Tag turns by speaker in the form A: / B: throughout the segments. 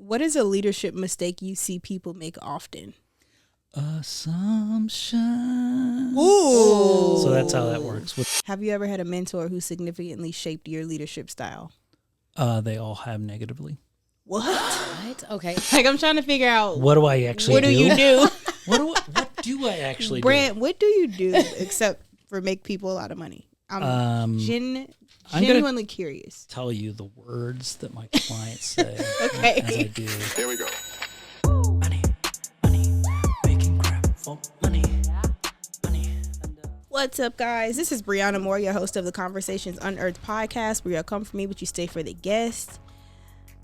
A: What is a leadership mistake you see people make often?
B: Assumption.
A: Ooh.
B: So that's how that works.
A: Have you ever had a mentor who significantly shaped your leadership style?
B: They all have negatively.
A: What?
C: Okay.
A: Like, I'm trying to figure out.
B: What do I actually
A: What do you do?
B: What do I actually
A: Brant,
B: do?
A: what do you do except for make people a lot of money? I'm genuinely curious.
B: Tell you the words that my clients say.
A: Okay.
B: As I do.
D: Here we go.
B: Money, making crap for money.
A: What's up, guys? This is Brianna Moore, your host of the Conversations Unearthed podcast, where you'll come for me, but you stay for the guest.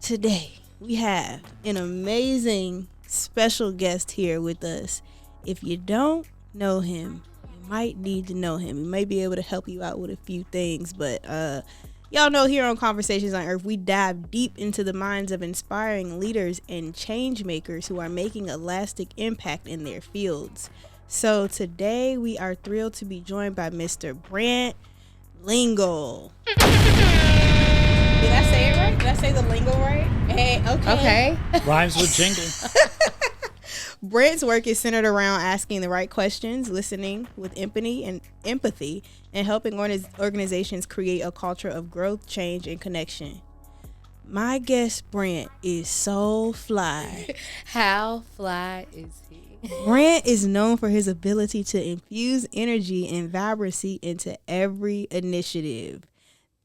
A: Today, we have an amazing special guest here with us. If you don't know him, you might need to know him. He may be able to help you out with a few things, but y'all know here on Conversations Unearthed, we dive deep into the minds of inspiring leaders and change makers who are making a lasting impact in their fields. So today we are thrilled to be joined by Mr. Brant Lingle. Did I say it right? Did I say the lingo right? Hey, okay.
B: Rhymes with jingle.
A: Brant's work is centered around asking the right questions, listening with empathy, and helping organizations create a culture of growth, change, and connection. My guest, Brant, is so fly.
C: How fly is he?
A: Brant is known for his ability to infuse energy and vibrancy into every initiative.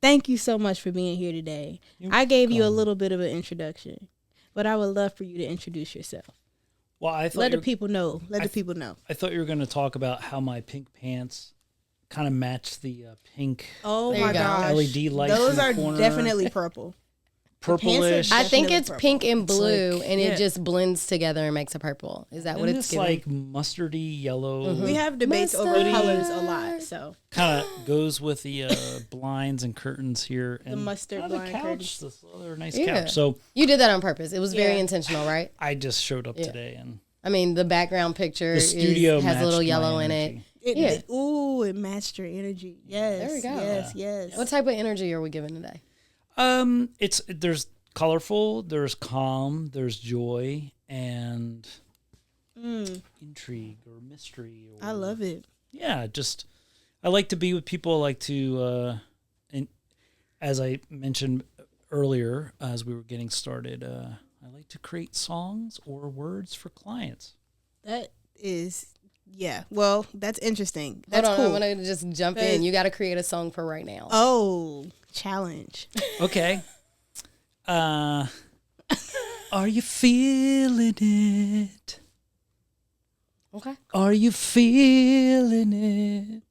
A: Thank you so much for being here today. I gave you a little bit of an introduction, but I would love for you to introduce yourself.
B: Well, I thought
A: Let the people know. I
B: thought you were going to talk about how my pink pants kind of match the pink
A: Oh
C: There
A: my
C: you go.
A: gosh.
B: LED lights.
A: Those
B: in the
A: are
B: corner.
A: definitely purple.
B: Purplish.
A: I
C: I think
A: Definitely
C: it's
A: purple.
C: pink and blue,
B: like-
C: and
B: yeah.
C: it just blends together and makes a purple. Is that what
B: And
C: it's
B: it's
C: giving?
B: like mustardy yellow.
A: We have debates over
C: Mustard.
A: colors a lot, so
B: Kind of goes with the blinds and curtains here. And
A: mustard
B: the
A: blind
B: couch,
A: curtains.
B: this other nice
C: Yeah.
B: couch. So
C: You did that on purpose. It was very
A: Yeah.
C: intentional, right?
B: I just showed up
C: Yeah.
B: today, and
C: I mean, the background picture
B: the studio
C: has a little
B: matched
C: yellow
B: my
C: in it.
B: energy.
C: Yeah.
A: It matched your energy. Yes.
C: There we go.
A: Yes.
C: What type of energy are we giving today?
B: There's colorful, there's calm, there's joy, and intrigue or mystery. Or,
A: I love it.
B: Yeah, I like to be with people. I like to, and as I mentioned earlier, as we were getting started, I like to create songs or words for clients.
A: That is, yeah. Well, that's interesting. That's
C: Hold on,
A: cool.
C: I'm going to just jump
A: Hey.
C: in. You got to create a song for right now.
A: Oh, challenge.
B: Okay. Are you feeling it?
C: Okay.
B: Are you feeling it?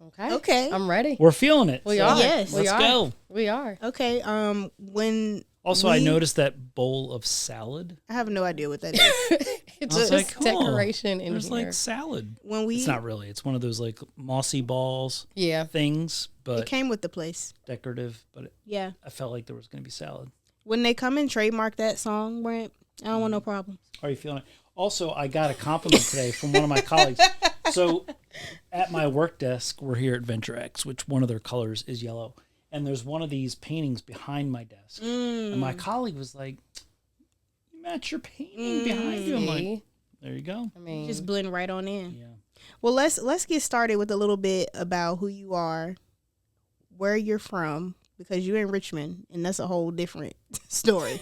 C: Okay.
A: Okay.
C: I'm ready.
B: We're feeling it.
C: We
B: so
C: are.
A: Yes.
C: We
B: Let's
C: are.
B: go.
C: We are.
A: Okay. When
B: Also, I noticed that bowl of salad.
A: I have no idea what that is.
C: It's
B: I was
C: just
B: like, oh,
C: decoration in
B: There's
C: here.
B: like salad.
A: When we,
B: It's not really. It's one of those like mossy balls
C: Yeah.
B: things,
A: it
B: but
A: came with the place.
B: decorative. But
A: Yeah.
B: I felt like there was going to be salad.
A: When they come and trademark that song, Brant, I don't want no problem.
B: Are you feeling it? Also, I got a compliment today from one of my colleagues. So at my work desk, we're here at Venture X, which one of their colors is yellow. And there's one of these paintings behind my desk. And my colleague was like, you match your painting behind you. I'm like,
C: See?
B: there you go.
C: I mean,
A: Just blend right on in.
B: Yeah.
A: Well, let's get started with a little bit about who you are, where you're from, because you're in Richmond, and that's a whole different story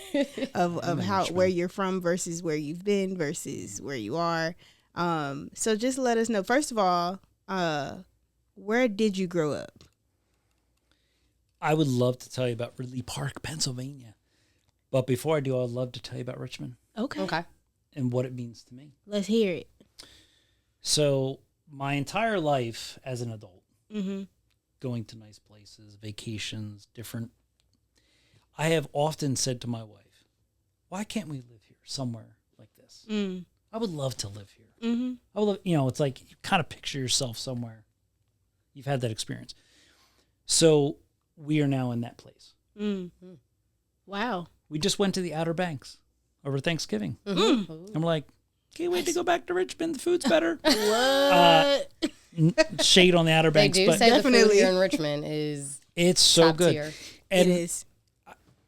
A: of how where you're from versus where you've been versus where you are. So just let us know. First of all, where did you grow up?
B: I would love to tell you about Ridley Park, Pennsylvania. But before I do, I'd love to tell you about Richmond
C: okay.
B: and what it means to me.
A: Let's hear it.
B: So my entire life as an adult,
A: Mm-hmm.
B: going to nice places, vacations, different. I have often said to my wife, why can't we live here somewhere like this?
A: Mm.
B: I would love to live here.
A: Mm-hmm.
B: I would love, it's like you kind of picture yourself somewhere. You've had that experience. So we are now in that place.
A: Mm. Wow.
B: We just went to the Outer Banks over Thanksgiving.
A: Mm.
B: I'm like, can't wait to go back to Richmond. The food's better.
A: What?
B: Shade on the Outer
C: They
B: Banks.
C: do
B: but
C: say the
A: Definitely.
C: food here in Richmond is
B: it's so
C: top
B: good.
C: tier.
B: And
A: it is.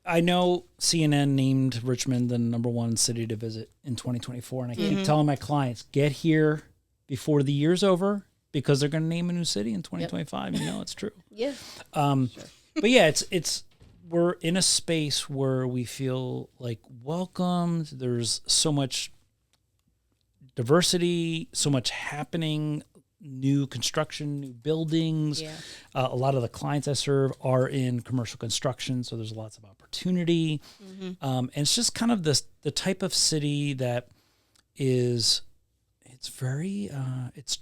B: I know CNN named Richmond the #1 city to visit in 2024, and I keep telling my clients, get here before the year's over because they're going to name a new city in 2025. You know, it's true.
C: Yeah.
B: But yeah, we're in a space where we feel like welcomed. There's so much diversity, so much happening, new construction, new buildings.
C: Yeah.
B: A lot of the clients I serve are in commercial construction, so there's lots of opportunity. And it's just kind of the type of city that it's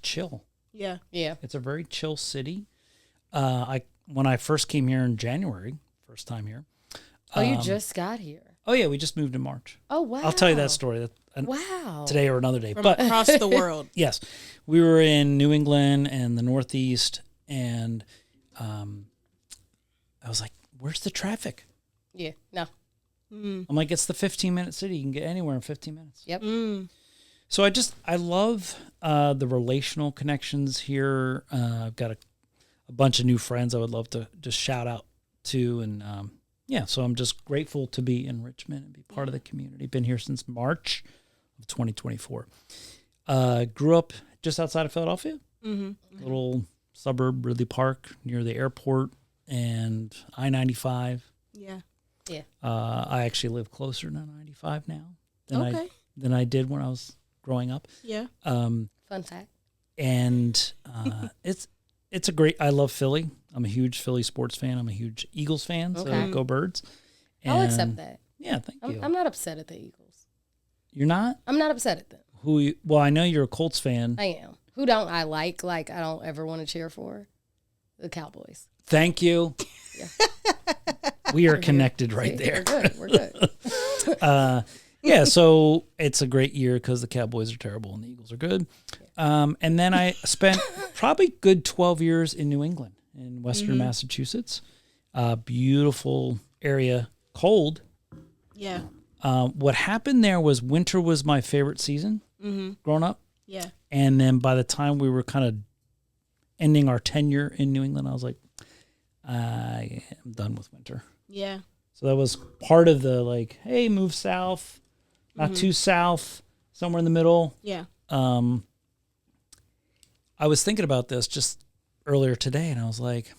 B: chill.
A: Yeah.
C: Yeah.
B: It's a very chill city. When I first came here in January, first time here.
C: Oh, you just got here.
B: Oh yeah, we just moved in March.
C: Oh, wow.
B: I'll tell you that story
C: Wow.
B: today or another day.
A: From
B: But
A: across the world.
B: yes, we were in New England and the Northeast, and I was like, "Where's the traffic?"
C: Yeah. No.
B: I'm like, "It's the 15-minute city. You can get anywhere in 15 minutes."
C: Yep.
B: So I love the relational connections here. I've got a bunch of new friends I would love to just shout out to, and so I'm just grateful to be in Richmond and be part of the community. Been here since March of 2024. Grew up just outside of Philadelphia, little suburb, Ridley Park, near the airport and I-95.
A: Yeah.
C: Yeah.
B: I actually live closer to 95 now than I did when I was growing up.
A: Yeah.
C: Fun fact.
B: And it's a great. I love Philly. I'm a huge Philly sports fan. I'm a huge Eagles fan.
C: Okay.
B: So go Birds.
C: I'll
B: And
C: accept that.
B: Yeah, thank you.
C: I'm not upset at the Eagles.
B: You're not?
C: I'm not upset at them.
B: Well, I know you're a Colts fan.
C: I am. Who don't I like? Like, I don't ever want to cheer for? The Cowboys.
B: Thank you.
C: Yeah.
B: We are connected right
C: See,
B: there.
C: We're good.
B: Yeah, so it's a great year because the Cowboys are terrible and the Eagles are good. And then I spent probably good 12 years in New England, in Western Massachusetts. Beautiful area, cold.
A: Yeah.
B: What happened there was winter was my favorite season growing up.
A: Yeah.
B: And then by the time we were kind of ending our tenure in New England, I was like, I am done with winter.
A: Yeah.
B: So that was part of the like, hey, move south, not too south, somewhere in the middle.
A: Yeah.
B: I was thinking about this just earlier today, and I was like,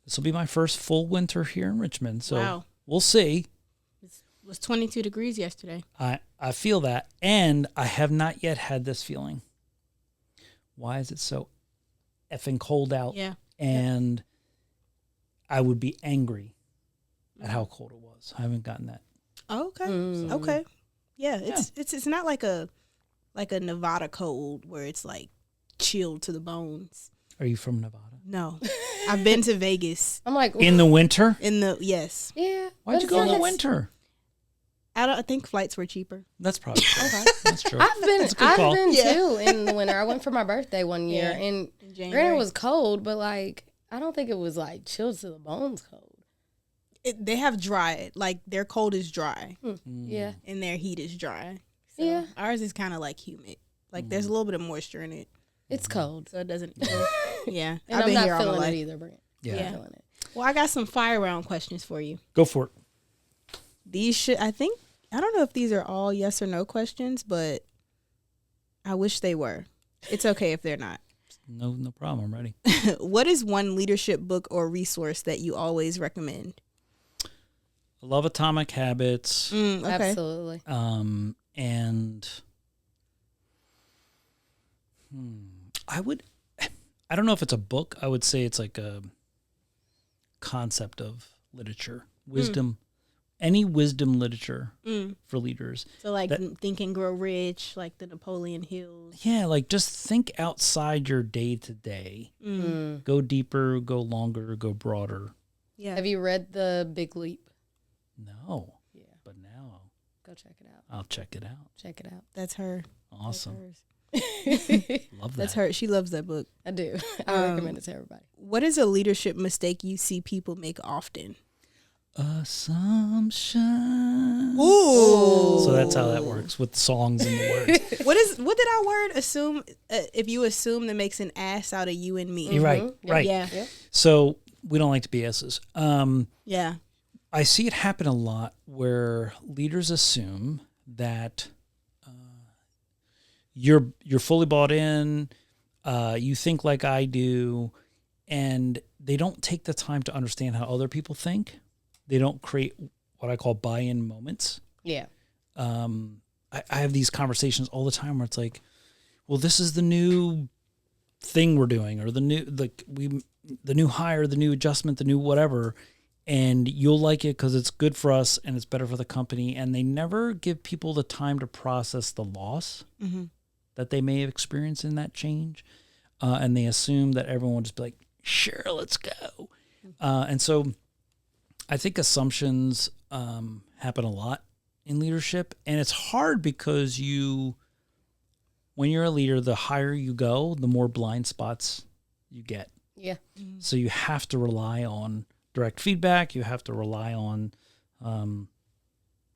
B: this will be my first full winter here in Richmond. So we'll see.
A: It was 22 degrees yesterday.
B: I feel that, and I have not yet had this feeling. Why is it so effing cold out?
A: Yeah.
B: And I would be angry at how cold it was. I haven't gotten that.
A: Oh, okay. Okay. Yeah, it's not like a Nevada cold where it's like chilled to the bones.
B: Are you from Nevada?
A: No. I've been to Vegas.
C: I'm like,
B: In the winter?
A: Yes.
C: yeah.
B: Why'd you go in the winter?
A: I think flights were cheaper.
B: That's probably true.
C: Okay.
B: That's true.
C: I've been
B: call.
C: too in the winter. I went for my birthday one year, and
A: In January.
C: granted it was cold, but like I don't think it was like chilled to the bones cold.
A: They have dry, like their cold is dry
C: Yeah,
A: and their heat is dry. So
C: Yeah.
A: ours is kind of like humid. Like there's a little bit of moisture in it,
C: it's cold,
A: so it doesn't. Yeah,
C: and I'm not feeling it either, Brant.
B: Yeah.
C: I'm not feeling it.
A: Well, I got some fire round questions for you.
B: Go for it.
A: I don't know if these are all yes or no questions, but I wish they were. It's okay if they're not.
B: No problem. I'm ready.
A: What is one leadership book or resource that you always recommend?
B: I love Atomic Habits.
A: Okay.
C: Absolutely.
B: And I don't know if it's a book. I would say it's like a concept of literature, wisdom, any wisdom literature for leaders.
A: So like Think and Grow Rich, like the Napoleon Hills.
B: Yeah, like just think outside your day to day. Go deeper, go longer, go broader.
A: Yeah.
C: Have you read The Big Leap?
B: No.
C: Yeah.
B: But now
C: Go check it out.
B: I'll check it out.
C: Check it out.
A: That's her.
B: Awesome.
A: That's hers.
B: Love that.
A: That's her. She loves that book.
C: I do. I recommend it to everybody.
A: What is a leadership mistake you see people make often?
B: Assumption.
A: Ooh.
B: So that's how that works with songs and the words.
A: What did our word assume? If you assume, that makes an ass out of you and me.
B: You're right. Right.
A: Yeah.
C: Yeah.
B: So we don't like to be S's.
A: Yeah.
B: I see it happen a lot where leaders assume that you're fully bought in, you think like I do, and they don't take the time to understand how other people think. They don't create what I call buy-in moments.
C: Yeah.
B: I have these conversations all the time where it's like, well, this is the new thing we're doing, or the new hire, the new adjustment, the new whatever, and you'll like it because it's good for us and it's better for the company. And they never give people the time to process the loss that they may have experienced in that change. And they assume that everyone will just be like, sure, let's go. And so I think assumptions happen a lot in leadership. And it's hard because when you're a leader, the higher you go, the more blind spots you get.
C: Yeah.
B: So you have to rely on direct feedback. You have to rely on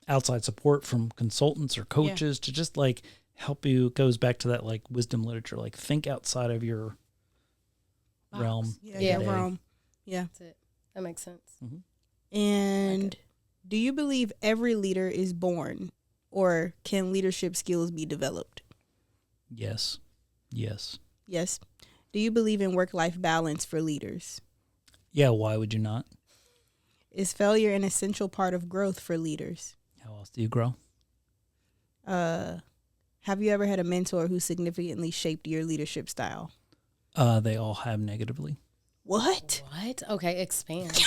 B: outside support from consultants or coaches to just like help you. It goes back to that like wisdom literature, like think outside of your realm.
A: Yeah, your realm. Yeah.
C: That's it. That makes sense.
B: Mm-hmm.
A: And do you believe every leader is born, or can leadership skills be developed?
B: Yes. Yes.
A: Yes. Do you believe in work-life balance for leaders?
B: Yeah, why would you not?
A: Is failure an essential part of growth for leaders?
B: How else do you grow?
A: Have you ever had a mentor who significantly shaped your leadership style?
B: They all have negatively.
A: What?
C: What? Okay, expand.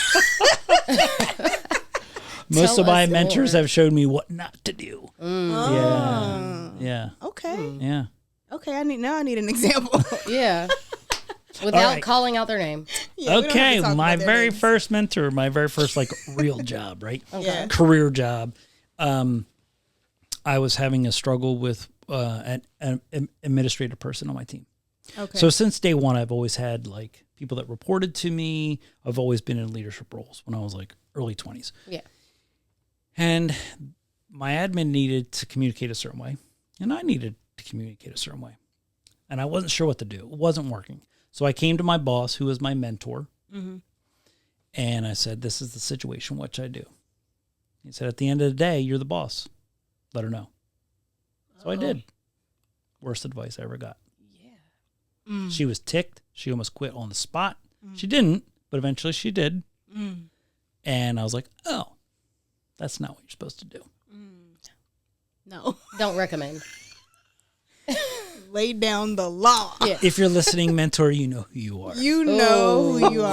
B: Most
C: Tell
B: of my
C: us
B: mentors
C: more.
B: have showed me what not to do.
A: Oh.
B: Yeah.
A: Okay.
B: Yeah.
A: Okay. I need an example.
C: Yeah. Without
B: right.
C: calling out their name.
A: Yeah, we don't have
B: Okay,
A: to talk
B: my
A: about their
B: very
A: names.
B: first mentor, my very first like real job, right?
A: Yeah.
B: Career job. I was having a struggle with an administrative person on my team.
A: Okay.
B: So since day one, I've always had like people that reported to me. I've always been in leadership roles when I was like early 20s.
C: Yeah.
B: And my admin needed to communicate a certain way, and I needed to communicate a certain way. And I wasn't sure what to do. It wasn't working. So I came to my boss, who was my mentor, and I said, this is the situation. What should I do? He said, at the end of the day, you're the boss. Let her know. So I did. Worst advice I ever got.
C: Yeah.
B: She was ticked. She almost quit on the spot. She didn't, but eventually she did. And I was like, oh, that's not what you're supposed to do.
A: No.
C: Don't recommend.
A: Lay down the law.
C: Yeah.
B: If you're listening, mentor, you know who you are.
A: You know who you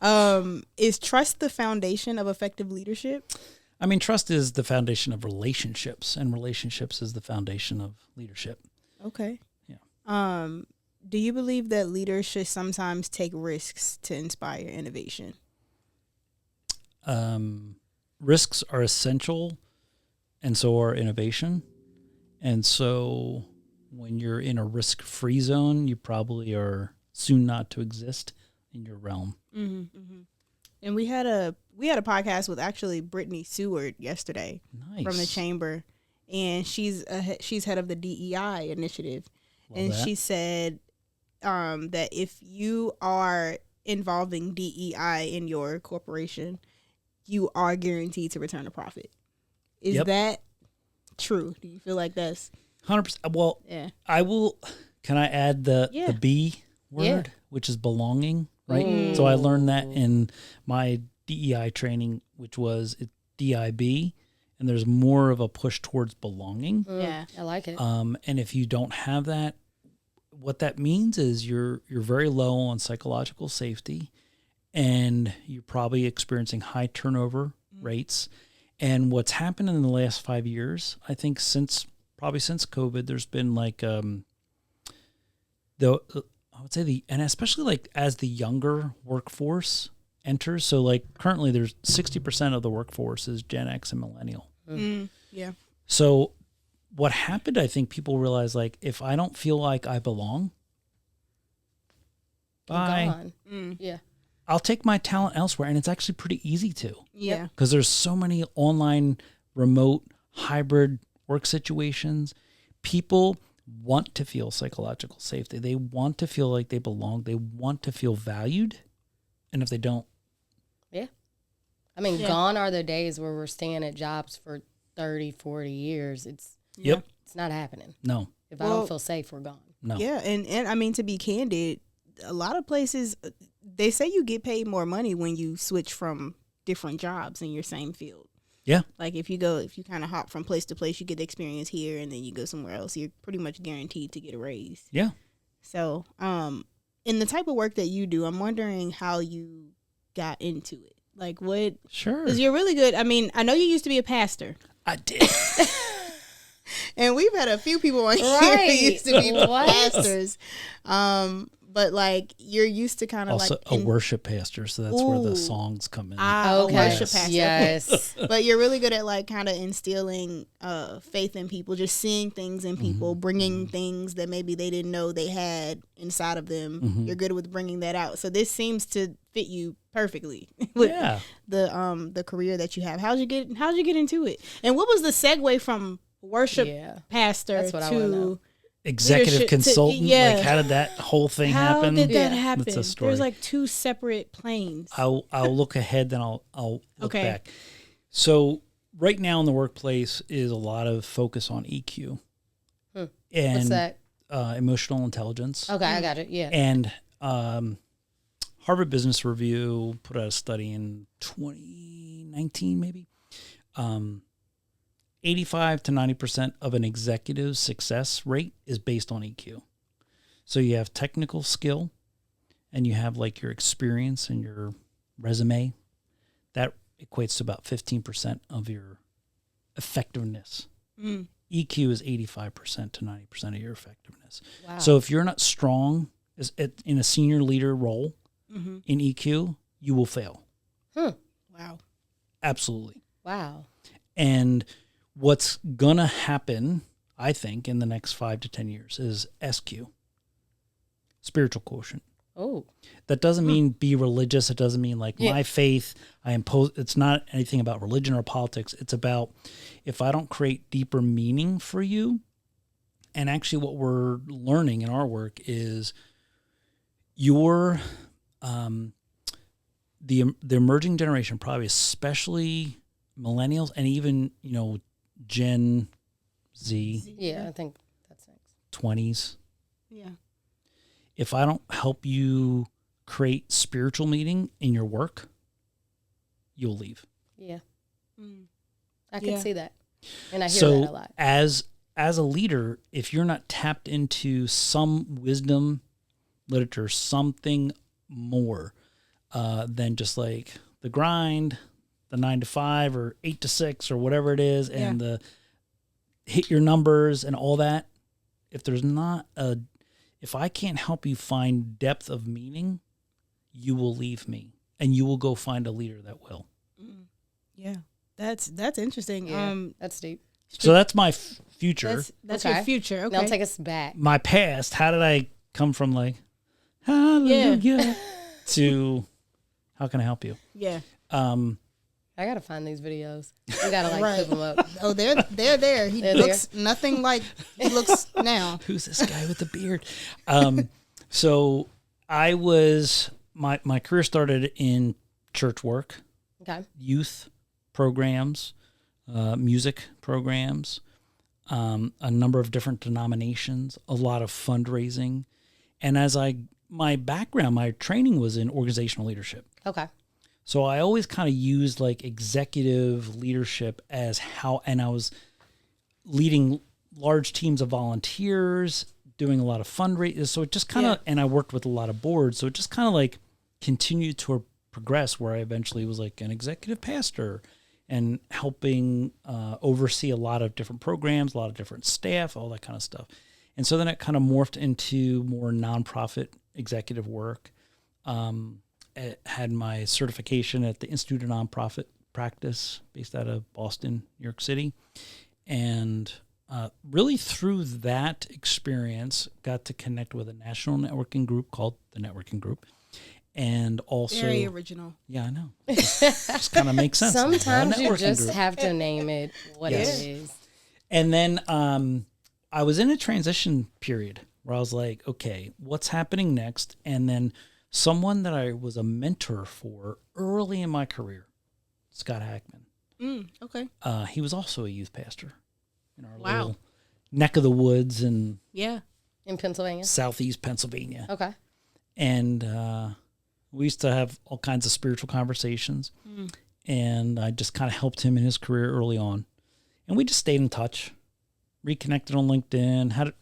A: are. Is trust the foundation of effective leadership?
B: I mean, trust is the foundation of relationships, and relationships is the foundation of leadership.
A: Okay.
B: Yeah.
A: Do you believe that leaders should sometimes take risks to inspire innovation?
B: Risks are essential, and so are innovation. And so when you're in a risk-free zone, you probably are soon not to exist in your realm.
A: And we had a podcast with actually Brittany Seward yesterday from the chamber, and she's head of the DEI initiative.
B: Love
A: and
B: that.
A: she said that if you are involving DEI in your corporation, you are guaranteed to return a profit. Is that true? Do you feel like that's
B: 100%? Well,
A: yeah?
B: I will. Can I add the B word, which is belonging, right? So I learned that in my DEI training, which was DIB, and there's more of a push towards belonging.
A: Yeah,
C: I like it.
B: And if you don't have that, what that means is you're very low on psychological safety, and you're probably experiencing high turnover rates. And what's happened in the last 5 years, I think since COVID, there's been like I would say and especially like as the younger workforce enters. So like currently there's 60% of the workforce is Gen X and millennial.
A: Yeah.
B: So what happened, I think people realize, like, if I don't feel like I belong, bye.
C: Yeah.
B: I'll take my talent elsewhere. And it's actually pretty easy to.
A: Yeah.
B: Because there's so many online, remote, hybrid work situations. People want to feel psychological safety. They want to feel like they belong. They want to feel valued. And if they don't,
C: I mean, gone are the days where we're staying at jobs for 30, 40 years. It's not happening.
B: No.
C: If I don't feel safe, we're gone.
B: No.
A: Yeah, and I mean, to be candid, a lot of places, they say you get paid more money when you switch from different jobs in your same field.
B: Yeah.
A: Like if you kind of hop from place to place, you get the experience here, and then you go somewhere else, you're pretty much guaranteed to get a raise.
B: Yeah.
A: So, in the type of work that you do, I'm wondering how you got into it. Like what?
B: Sure.
A: Because you're really good. I mean, I know you used to be a pastor.
B: I did.
A: And we've had a few people on here who used to be pastors. But like you're used to kind of
B: also
A: like
B: a worship pastor, so that's where the songs come in.
A: Okay. Worship pastor.
C: Yes.
A: But you're really good at like kind of instilling faith in people, just seeing things in people, bringing things that maybe they didn't know they had inside of them. You're good with bringing that out. So this seems to fit you perfectly with the career that you have. How'd you get into it? And what was the segue from worship pastor to
B: executive consultant? Like how did that whole thing happen?
A: How did that happen?
B: That's a story.
A: There's like two separate planes.
B: I'll look ahead, then I'll look back. So right now in the workplace is a lot of focus on EQ. And
C: what's that?
B: Emotional intelligence.
C: Okay, I got it. Yeah.
B: And Harvard Business Review put out a study in 2019, maybe. 85 to 90% of an executive's success rate is based on EQ. So you have technical skill and you have like your experience and your resume. That equates to about 15% of your effectiveness. EQ is 85% to 90% of your effectiveness. Wow. So if you're not strong in a senior leader role in EQ, you will fail.
A: Wow.
B: Absolutely.
C: Wow.
B: And what's going to happen, I think, in the next 5 to 10 years is SQ, spiritual quotient.
C: Oh.
B: That doesn't mean be religious. It doesn't mean like my faith, I impose. It's not anything about religion or politics. It's about if I don't create deeper meaning for you. And actually what we're learning in our work is your, the emerging generation, probably especially millennials and even, Gen Z.
C: Yeah, I think that's next.
B: 20s.
A: Yeah.
B: If I don't help you create spiritual meaning in your work, you'll leave.
C: Yeah. I can see that. And I hear
B: so
C: that a lot.
B: As a leader, if you're not tapped into some wisdom literature, something more than just like the grind, the 9 to 5 or 8 to 6 or whatever it is, and the hit your numbers and all that. If I can't help you find depth of meaning, you will leave me and you will go find a leader that will.
A: Yeah. That's interesting.
C: Yeah, that's deep.
B: So that's my future.
A: That's your future. Okay.
C: Now take us back.
B: My past, how did I come from like, hallelujah, to how can I help you?
A: Yeah.
C: I gotta find these videos. We gotta clip them up.
A: Oh, they're there. He looks nothing like he looks now.
B: Who's this guy with the beard? So I was my career started in church work, youth programs, music programs, a number of different denominations, a lot of fundraising, and my background, my training was in organizational leadership.
C: Okay.
B: So I always kind of used like executive leadership as and I was leading large teams of volunteers, doing a lot of fundraising. So it just kind of, and I worked with a lot of boards. So it just kind of like continued to progress where I eventually was like an executive pastor and helping oversee a lot of different programs, a lot of different staff, all that kind of stuff. And so then it kind of morphed into more nonprofit executive work. Had my certification at the Institute of Nonprofit Practice based out of Boston, New York City. And really through that experience, got to connect with a national networking group called the Networking Group. And also...
A: Very original.
B: Yeah, I know. Just kind of makes sense.
C: Sometimes you just have to name it what it is.
B: And then I was in a transition period where I was like, okay, what's happening next? And then someone that I was a mentor for early in my career Scott Hackman.
A: Okay.
B: He was also a youth pastor in our
A: Wow.
B: little neck of the woods in
C: In Pennsylvania?
B: southeast Pennsylvania.
C: Okay.
B: And we used to have all kinds of spiritual conversations. And I just kind of helped him in his career early on. And we just stayed in touch, reconnected on LinkedIn, had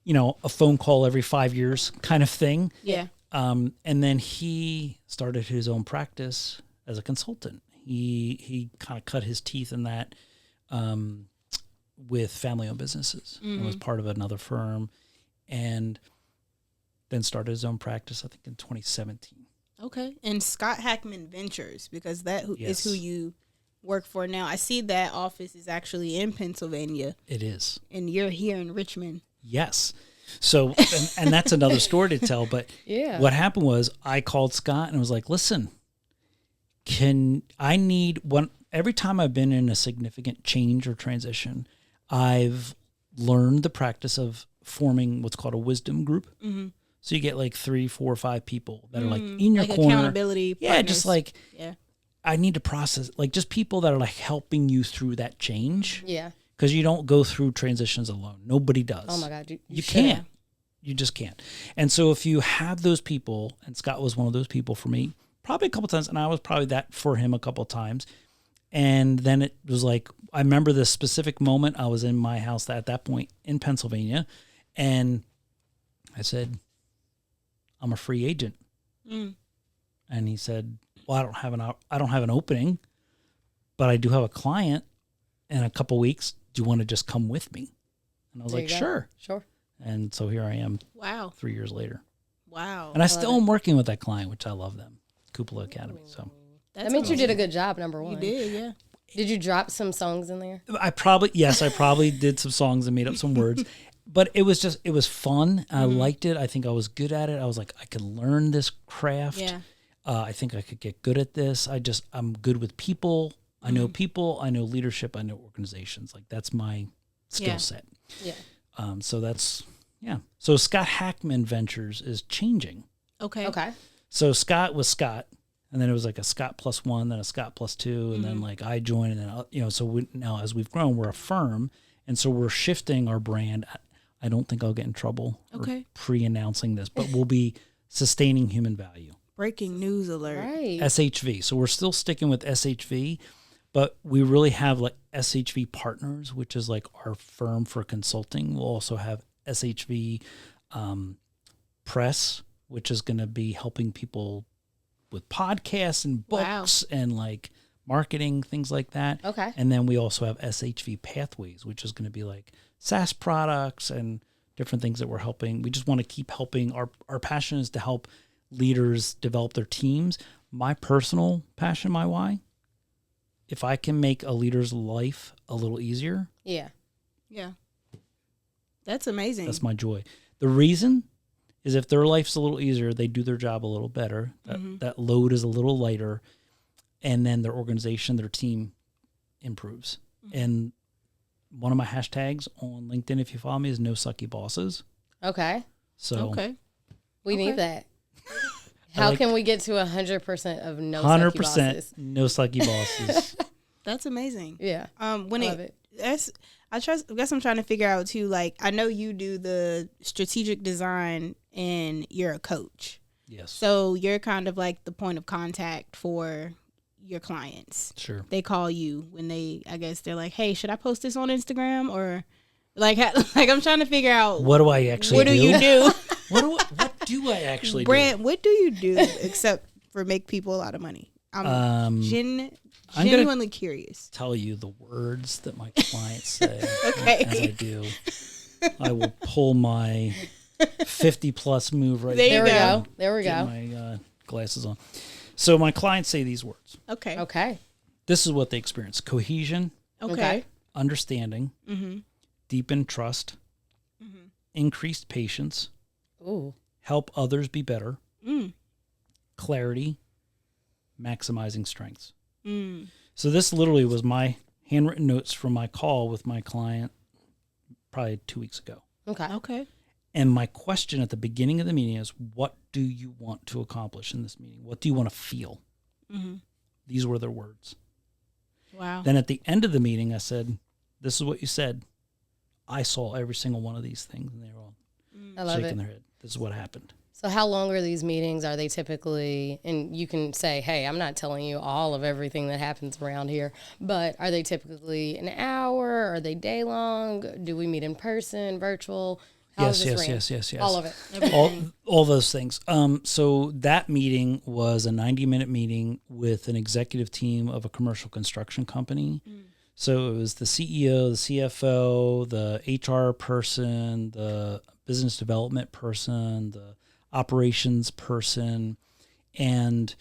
B: a phone call every 5 years kind of thing.
A: Yeah.
B: And then he started his own practice as a consultant. He kind of cut his teeth in that with family-owned businesses. And was part of another firm, and then started his own practice, I think, in 2017.
A: Okay. And Scott Hackman Ventures, because that is
B: Yes.
A: who you work for now. I see that office is actually in Pennsylvania,
B: It is.
A: and you're here in Richmond.
B: Yes. So, and that's another story to tell. But
C: Yeah.
B: what happened was I called Scott and was like, listen, every time I've been in a significant change or transition, I've learned the practice of forming what's called a wisdom group.
A: Mm-hmm.
B: So you get like 3, 4, or 5 people that are like in your
A: like
B: corner.
A: accountability
B: Yeah,
A: partners.
B: just like,
A: Yeah.
B: I need to process, like just people that are like helping you through that change.
C: Yeah.
B: Because you don't go through transitions alone. Nobody does.
C: Oh my God.
B: You
C: should.
B: can't. You just can't. And so if you have those people, and Scott was one of those people for me, probably a couple times, and I was probably that for him a couple of times. And then it was like, I remember this specific moment. I was in my house at that point in Pennsylvania, and I said, I'm a free agent. And he said, well, I don't have an opening, but I do have a client in a couple weeks. Do you want to just come with me? And I was
C: There
B: like,
C: you go.
B: sure. And so here I am.
A: Wow.
B: 3 years later.
A: Wow.
B: And I still am working with that client, which I love them. Cupola Academy. So
A: That's
C: That means you did a
A: amazing.
C: good job, number one.
A: You did, yeah.
C: Did you drop some songs in there?
B: I probably did some songs and made up some words, but it was fun. I liked it. I think I was good at it. I was like, I could learn this craft.
A: Yeah.
B: I think I could get good at this. I'm good with people. I know people. I know leadership. I know organizations. Like that's my skill set.
C: Yeah.
B: So Scott Hackman Ventures is changing.
A: Okay.
C: Okay.
B: So Scott was Scott, and then it was like a Scott +1, then a Scott +2, and then like I joined, and then so now as we've grown, we're a firm, and so we're shifting our brand. I don't think I'll get in trouble
A: Okay.
B: pre-announcing this, but we'll be sustaining human value.
A: Breaking news alert.
C: Right.
B: SHV. So we're still sticking with SHV, but we really have like SHV Partners, which is like our firm for consulting. We'll also have SHV Press, which is going to be helping people with podcasts and books and like marketing, things like that.
C: Okay.
B: And then we also have SHV Pathways, which is going to be like SaaS products and different things that we're helping. We just want to keep helping. Our passion is to help leaders develop their teams. My personal passion, my why, if I can make a leader's life a little easier,
C: Yeah.
A: Yeah. That's amazing.
B: that's my joy. The reason is if their life's a little easier, they do their job a little better. That load is a little lighter, and then their organization, their team improves. And one of my hashtags on LinkedIn, if you follow me, is no sucky bosses.
C: Okay.
B: So
A: Okay.
C: We need that. How can we get to 100% of no
B: 100%
C: sucky bosses?
B: no sucky bosses.
A: That's amazing.
C: Yeah.
A: When
C: Love it.
A: I guess I'm trying to figure out too, like, I know you do the strategic design and you're a coach.
B: Yes.
A: So you're kind of like the point of contact for your clients.
B: Sure.
A: They call you when they're like, hey, should I post this on Instagram? Or like I'm trying to figure out
B: What do I actually
A: what do you do?
B: What do I actually
A: Brant, what do you do except for make people a lot of money? I'm genuinely curious.
B: tell you the words that my clients say
A: Okay.
B: as I do. I will pull my 50+ move right
A: There
B: there.
A: you
C: There we
A: go.
C: go. There we
B: Get
C: go.
B: my glasses on. So my clients say these words.
A: Okay.
C: Okay.
B: This is what they experience: cohesion,
A: Okay.
B: understanding, deepened trust, increased patience,
C: Ooh.
B: help others be better, clarity, maximizing strengths. So this literally was my handwritten notes from my call with my client probably 2 weeks ago.
C: Okay.
A: Okay.
B: And my question at the beginning of the meeting is, what do you want to accomplish in this meeting? What do you want to feel? These were their words.
A: Wow.
B: Then at the end of the meeting, I said, "This is what you said. I saw every single one of these things," and they were all shaking their head. This is what happened.
C: So how long are these meetings? Are they typically, and you can say, hey, I'm not telling you all of everything that happens around here, but are they typically an hour? Are they day long? Do we meet in person, virtual? How
B: Yes.
C: All of it.
B: All those things. So that meeting was a 90-minute meeting with an executive team of a commercial construction company. So it was the CEO, the CFO, the HR person, the business development person, the operations person, and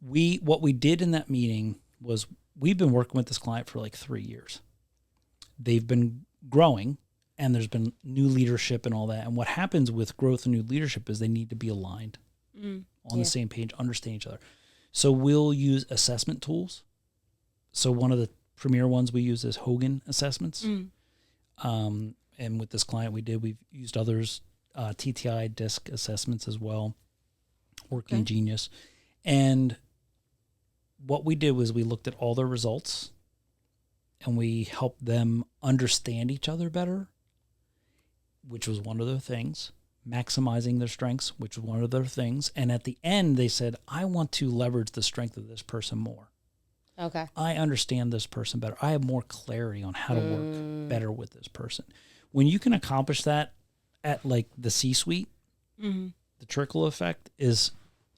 B: what we did in that meeting was we've been working with this client for like 3 years. They've been growing, and there's been new leadership and all that. And what happens with growth and new leadership is they need to be aligned on the same page, understand each other. So we'll use assessment tools. So one of the premier ones we use is Hogan assessments. And with this client we've used others, TTI DISC assessments as well, Working Genius. And what we did was we looked at all their results and we helped them understand each other better, which was one of their things, maximizing their strengths, which was one of their things. And at the end, they said, I want to leverage the strength of this person more.
C: Okay.
B: I understand this person better. I have more clarity on how to work better with this person. When you can accomplish that at like the C-suite, the trickle effect is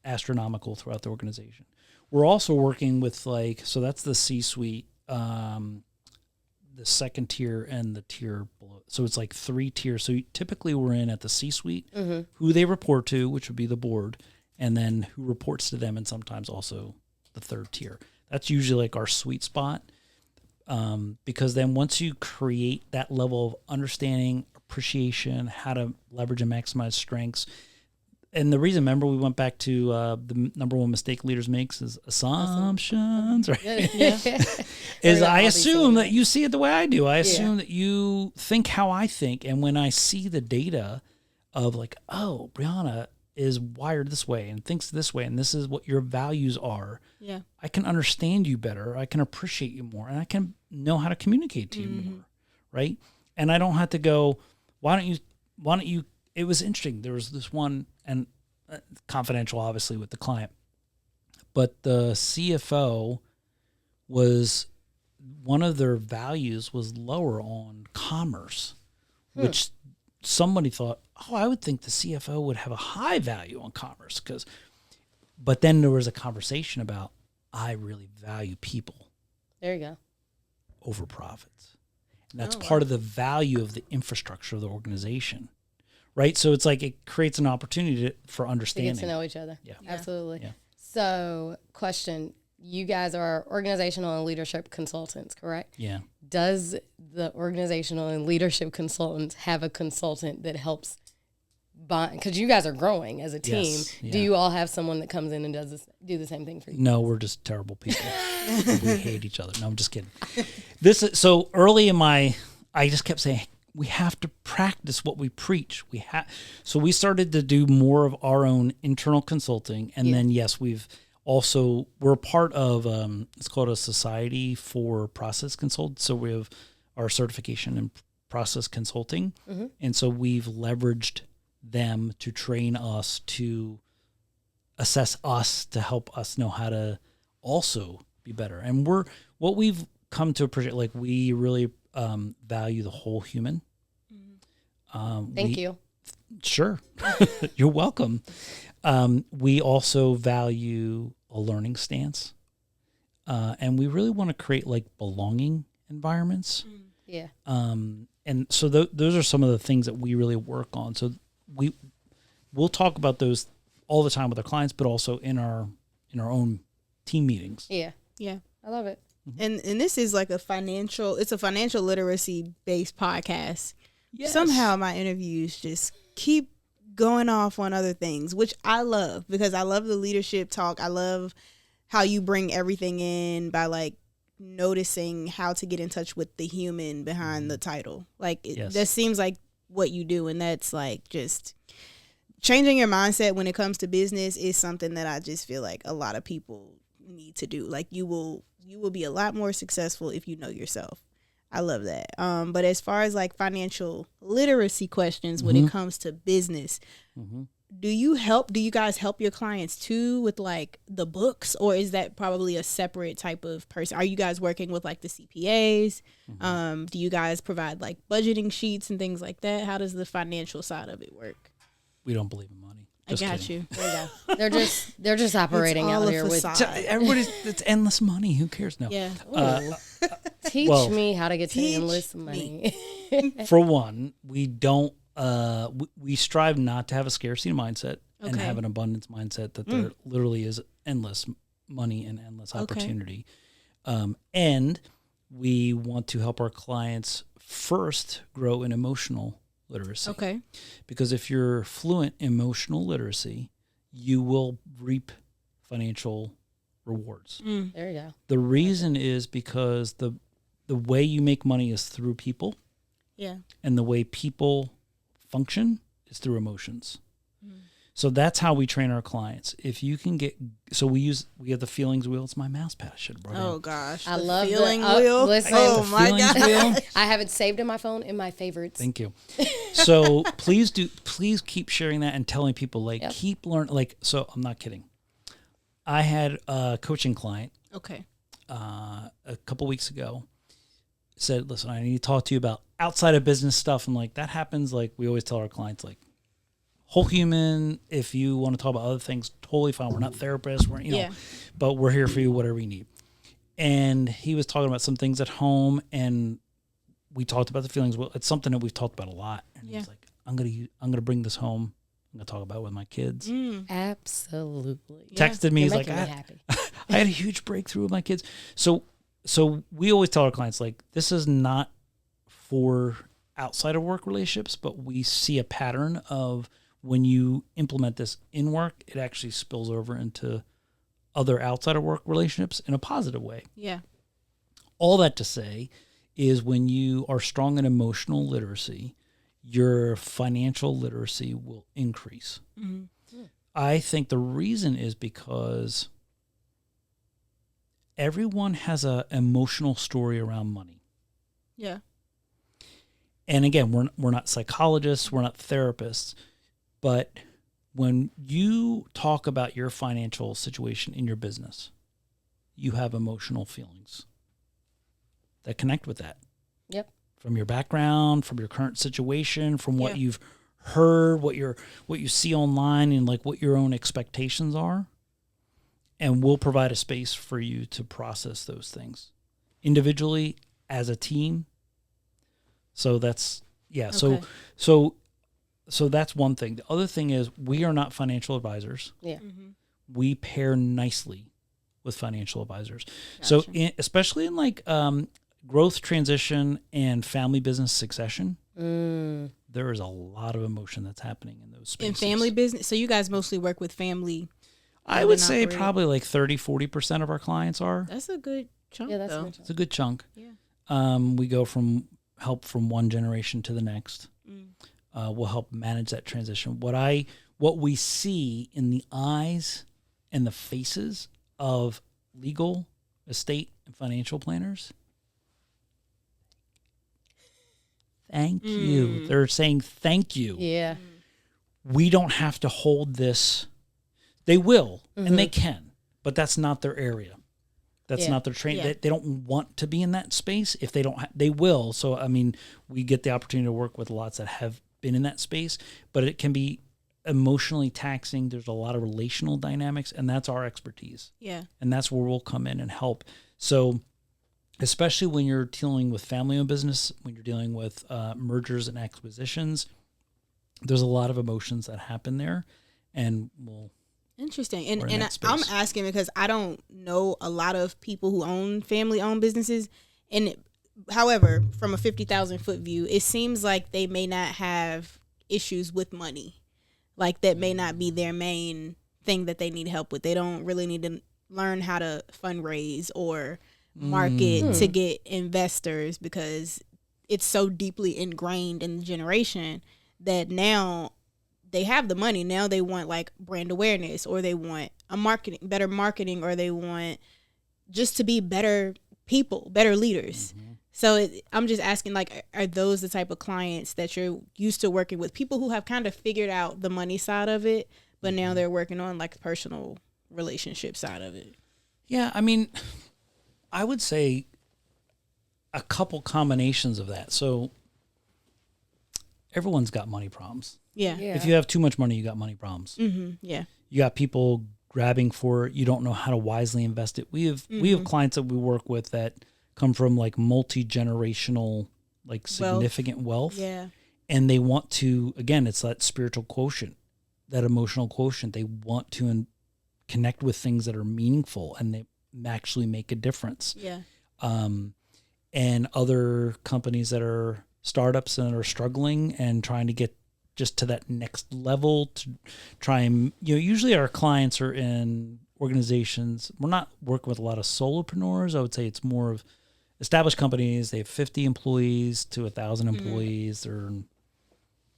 B: astronomical throughout the organization. We're also working with so that's the C-suite, the second tier and the tier below. So it's like 3 tiers. So typically we're in at the C-suite, who they report to, which would be the board, and then who reports to them, and sometimes also the 3rd tier. That's usually like our sweet spot, because then once you create that level of understanding, appreciation, how to leverage and maximize strengths. And the reason, remember, we went back to the number one mistake leaders makes is assumptions, right? Is I assume that you see it the way I do. I assume that you think how I think. And when I see the data of like, oh, Brianna is wired this way and thinks this way, and this is what your values are, I can understand you better. I can appreciate you more, and I can know how to communicate to you more, right? And I don't have to go, why don't you, it was interesting. There was this one, and confidential, obviously, with the client, but the CFO was, one of their values was lower on commerce, which somebody thought, oh, I would think the CFO would have a high value on commerce, but then there was a conversation about, I really value people.
C: There you go.
B: Over profits. And that's part of the value of the infrastructure of the organization, right? So it's like it creates an opportunity for understanding.
C: To get to know each other.
B: Yeah.
C: Absolutely.
B: Yeah.
C: So, question, you guys are organizational and leadership consultants, correct?
B: Yeah.
C: Does the organizational and leadership consultants have a consultant that helps bond? Because you guys are growing as a team.
B: Yes, yeah.
C: Do you all have someone that comes in and do the same thing for you?
B: No, we're just terrible people. We hate each other. No, I'm just kidding. So early in I just kept saying, we have to practice what we preach. So we started to do more of our own internal consulting. And then, yes, we're a part of, it's called a Society for Process Consultants. So we have our certification in process consulting. And so we've leveraged them to train us, to assess us, to help us know how to also be better. And what we've come to appreciate, like, we really value the whole human.
C: Thank you.
B: Sure. You're welcome. We also value a learning stance. And we really want to create like belonging environments.
C: Yeah.
B: And so those are some of the things that we really work on. So we'll talk about those all the time with our clients, but also in our own team meetings.
C: Yeah.
A: Yeah.
C: I love it.
A: And this is like a financial literacy based podcast.
B: Yes.
A: Somehow my interviews just keep going off on other things, which I love, because I love the leadership talk. I love how you bring everything in by like noticing how to get in touch with the human behind the title. Like that seems like what you do. And that's like just changing your mindset when it comes to business is something that I just feel like a lot of people need to do. Like you will you will be a lot more successful if you know yourself. I love that. But as far as like financial literacy questions when it comes to business, do you guys help your clients too with like the books, or is that probably a separate type of person? Are you guys working with like the CPAs? Do you guys provide like budgeting sheets and things like that? How does the financial side of it work?
B: We don't believe in money.
A: Just I got kidding.
C: You. There you go. They're just operating out here with
B: everybody's. It's endless money. Who cares now?
A: Yeah.
C: Teach me how to get to endless money.
B: For one, we don't. We strive not to have a scarcity mindset and have an abundance mindset that there literally is endless money and endless opportunity. And we want to help our clients first grow in emotional literacy.
A: Okay.
B: Because if you're fluent in emotional literacy, you will reap financial rewards.
C: There you go.
B: The reason is because the way you make money is through people.
A: Yeah.
B: And the way people function is through emotions. So that's how we train our clients. If you can get, we have the feelings wheel. It's my mouse pad. I should have brought it.
A: Oh gosh,
C: I love the
A: feeling wheel.
C: Listen,
A: oh my god,
C: I have it saved in my phone in my favorites.
B: Thank you. So please keep sharing that and telling people keep learning. So I'm not kidding. I had a coaching client.
A: Okay.
B: A couple weeks ago, said, "Listen, I need to talk to you about outside of business stuff." And that happens. We always tell our clients, whole human. If you want to talk about other things, totally fine. We're not therapists. We're but we're here for you, whatever you need. And he was talking about some things at home, and we talked about the feelings. Well, it's something that we've talked about a lot. And he's like, "I'm gonna bring this home. I'm gonna talk about it with my kids."
C: Absolutely.
B: Texted me.
C: You're
B: He's like,
C: happy.
B: I had a huge breakthrough with my kids. So we always tell our clients, this is not for outside of work relationships, but we see a pattern of when you implement this in work, it actually spills over into other outside of work relationships in a positive way.
A: Yeah.
B: All that to say is when you are strong in emotional literacy, your financial literacy will increase. I think the reason is because everyone has an emotional story around money.
A: Yeah.
B: And again, we're not psychologists, we're not therapists, but when you talk about your financial situation in your business, you have emotional feelings that connect with that.
C: Yep.
B: From your background, from your current situation, from what you've heard, what you see online, and what your own expectations are. And we'll provide a space for you to process those things individually, as a team. So that's, okay. So that's one thing. The other thing is we are not financial advisors.
C: Yeah.
B: We pair nicely with financial advisors. Gotcha. So especially in growth, transition, and family business succession, there is a lot of emotion that's happening in those spaces.
A: In family business? So you guys mostly work with family?
B: I would say probably 30-40% of our clients are.
A: That's a good chunk.
C: Yeah, that's a good chunk.
B: It's a good chunk.
A: Yeah.
B: We go from help from one generation to the next. We'll help manage that transition. What we see in the eyes and the faces of legal, estate, and financial planners. Thank you. They're saying thank you.
C: Yeah.
B: We don't have to hold this. They will, and they can, but that's not their area. That's not their training. They don't want to be in that space. If they don't, they will. So, we get the opportunity to work with lots that have been in that space, but it can be emotionally taxing. There's a lot of relational dynamics, and that's our expertise.
A: Yeah.
B: And that's where we'll come in and help. So, especially when you're dealing with family-owned business, when you're dealing with mergers and acquisitions, there's a lot of emotions that happen there, and we'll.
A: Interesting. And I'm asking because I don't know a lot of people who own family-owned businesses. And however, from a 50,000 foot view, it seems like they may not have issues with money. That may not be their main thing that they need help with. They don't really need to learn how to fundraise or market to get investors because it's so deeply ingrained in the generation that now they have the money. Now they want brand awareness, or they want better marketing, or they want just to be better people, better leaders. So I'm just asking, like, are those the type of clients that you're used to working with? People who have kind of figured out the money side of it, but now they're working on like personal relationship side of it.
B: Yeah, I mean, I would say a couple combinations of that. So everyone's got money problems.
A: Yeah.
B: If you have too much money, you got money problems.
A: Yeah.
B: You got people grabbing for it. You don't know how to wisely invest it. We have clients that we work with that come from like multi-generational, like significant wealth.
A: Yeah.
B: And they want to, again, it's that spiritual quotient, that emotional quotient. They want to connect with things that are meaningful and they actually make a difference.
A: Yeah.
B: And other companies that are startups and are struggling and trying to get just to that next level to try and, usually our clients are in organizations. We're not working with a lot of solopreneurs. I would say it's more of established companies. They have 50 employees to 1,000 employees. They're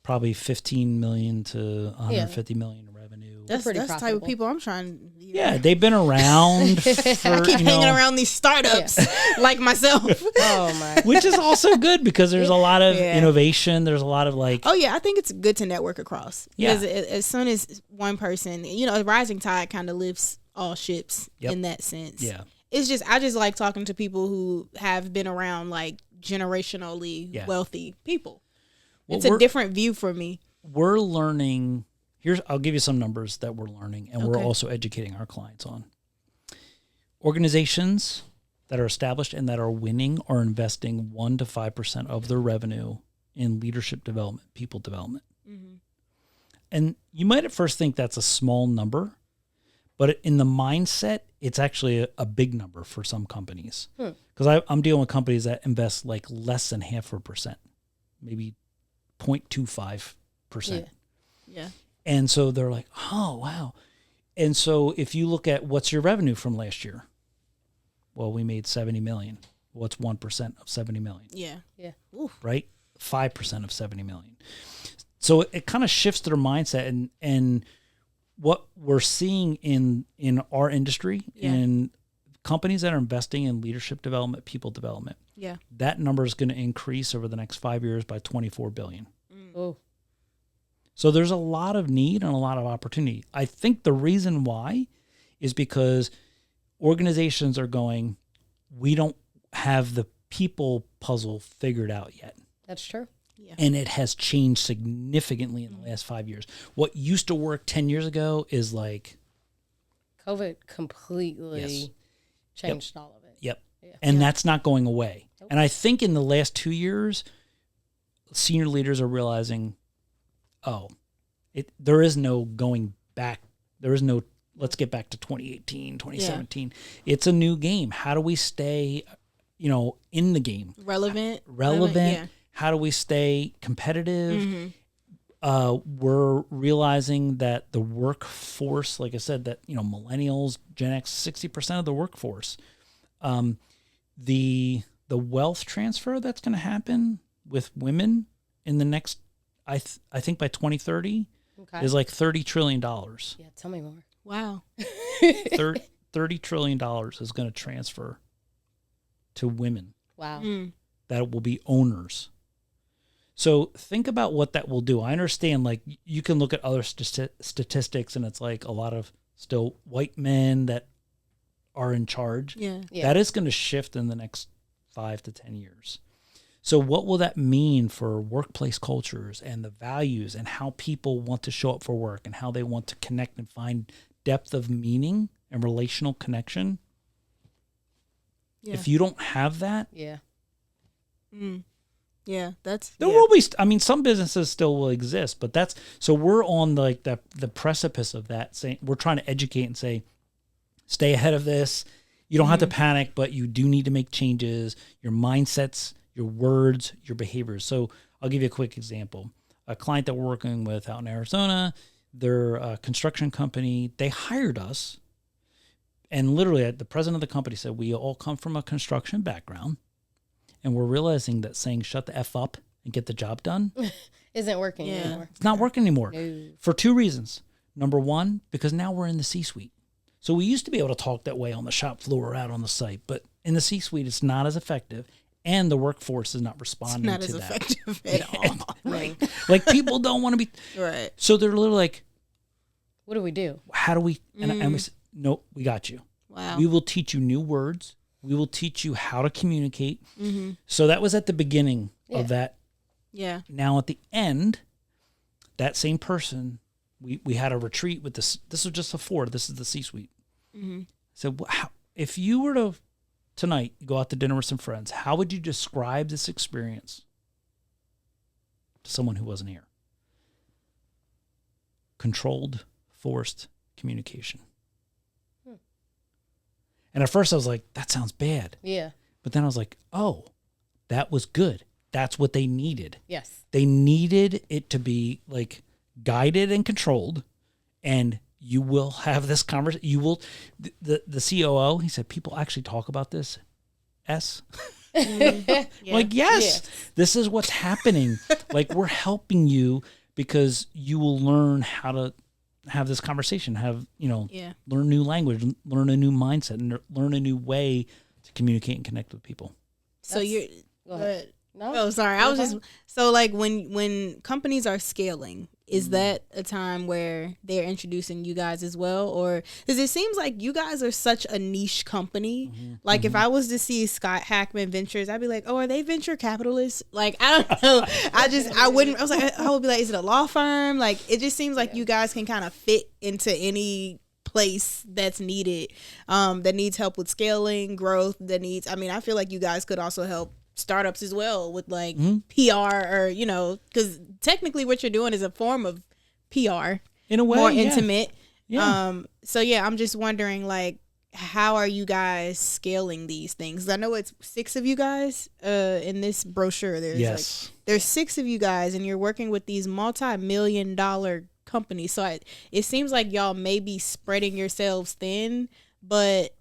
B: probably 15 million to 150 million in revenue.
A: That's the type of people I'm trying to be.
B: Yeah, they've been around for,
A: I keep hanging around these startups like myself.
C: Oh my.
B: Which is also good because there's a lot of innovation. There's a lot of like.
A: Oh yeah, I think it's good to network across.
B: Yeah.
A: Because as soon as one person, a rising tide kind of lifts all ships in that sense.
B: Yeah.
A: It's just, I just like talking to people who have been around like generationally wealthy people. Well, it's a different view for me.
B: We're learning. I'll give you some numbers that we're learning, and we're also educating our clients on. Organizations that are established and that are winning are investing 1% to 5% of their revenue in leadership development, people development. And you might at first think that's a small number, but in the mindset, it's actually a big number for some companies. Because I'm dealing with companies that invest like less than 0.5%, maybe 0.25%.
A: Yeah.
B: And so they're like, oh, wow. And so if you look at what's your revenue from last year? Well, we made 70 million. What's 1% of 70 million?
A: Yeah.
C: Oof.
B: Right? 5% of 70 million. So it kind of shifts their mindset. And what we're seeing in our industry, in companies that are investing in leadership development, people development, that number is going to increase over the next 5 years by 24 billion.
C: Oh.
B: So there's a lot of need and a lot of opportunity. I think the reason why is because organizations are going, we don't have the people puzzle figured out yet.
C: That's true.
A: Yeah.
B: And it has changed significantly in the last 5 years. What used to work 10 years ago is like...
C: COVID completely changed all of it.
B: Yep. Yeah. And that's not going away. Nope. And I think in the last 2 years, senior leaders are realizing, there is no going back. There is no, let's get back to 2018, 2017. Yeah. It's a new game. How do we stay, in the game?
A: Relevant.
B: Yeah. How do we stay competitive? We're realizing that the workforce, like I said, that, millennials, Gen X, 60% of the workforce, the wealth transfer that's going to happen with women in the next, I think by 2030 is like $30 trillion.
C: Yeah, tell me more.
A: Wow.
B: $30 trillion is going to transfer to women.
C: Wow.
B: That will be owners. So think about what that will do. I understand, like, you can look at other statistics and it's like a lot of still white men that are in charge.
A: Yeah.
B: That is going to shift in the next 5 to 10 years. So what will that mean for workplace cultures and the values and how people want to show up for work and how they want to connect and find depth of meaning and relational connection? Yeah. If you don't have that,
A: yeah, that's
B: there will be. I mean, some businesses still will exist, but so we're on like the precipice of that. Saying we're trying to educate and say, stay ahead of this. You don't have to panic, but you do need to make changes. Your mindsets, your words, your behaviors. So I'll give you a quick example. A client that we're working with out in Arizona, they're a construction company. They hired us. And literally, the president of the company said, we all come from a construction background. And we're realizing that saying, shut the F up and get the job done
C: isn't working anymore.
B: It's not working anymore
C: No.
B: for 2 reasons. Number one, because now we're in the C-suite. So we used to be able to talk that way on the shop floor or out on the site, but in the C-suite, it's not as effective, and the workforce is not responding to that.
A: It's not as effective at all.
B: Right. Like, people don't want to be.
A: Right.
B: So they're literally like,
C: What do we do?
B: how do we? And we said, no, we got you.
A: Wow.
B: We will teach you new words. We will teach you how to communicate. So that was at the beginning of that.
A: Yeah.
B: Now at the end, that same person, we had a retreat with this. This was just this is the C-suite. So if you were to tonight go out to dinner with some friends, how would you describe this experience to someone who wasn't here? Controlled, forced communication. And at first I was like, that sounds bad.
C: Yeah.
B: But then I was like, oh, that was good. That's what they needed.
C: Yes.
B: They needed it to be like guided and controlled, and you will have this conversation. You will, the COO, he said, people actually talk about this. Like, yes, this is what's happening. Like, we're helping you because you will learn how to have this conversation, learn new language, learn a new mindset, and learn a new way to communicate and connect with people.
A: So you're,
C: Go ahead. No?
A: Oh, sorry. I was just, so like when companies are scaling, is that a time where they're introducing you guys as well? Or, because it seems like you guys are such a niche company. Like if I was to see Scott Hackman Ventures, I'd be like, oh, are they venture capitalists? Like, I don't know. I would be like, is it a law firm? Like, it just seems like you guys can kind of fit into any place that's needed, that needs help with scaling, growth, I feel like you guys could also help startups as well with like PR, or because technically what you're doing is a form of PR
B: in a way,
A: more intimate.
B: Yeah.
A: So yeah, I'm just wondering, like, how are you guys scaling these things? I know it's 6 of you guys in this brochure. There's 6 of you guys, and you're working with these multi-million-dollar companies. So it seems like y'all may be spreading yourselves thin, but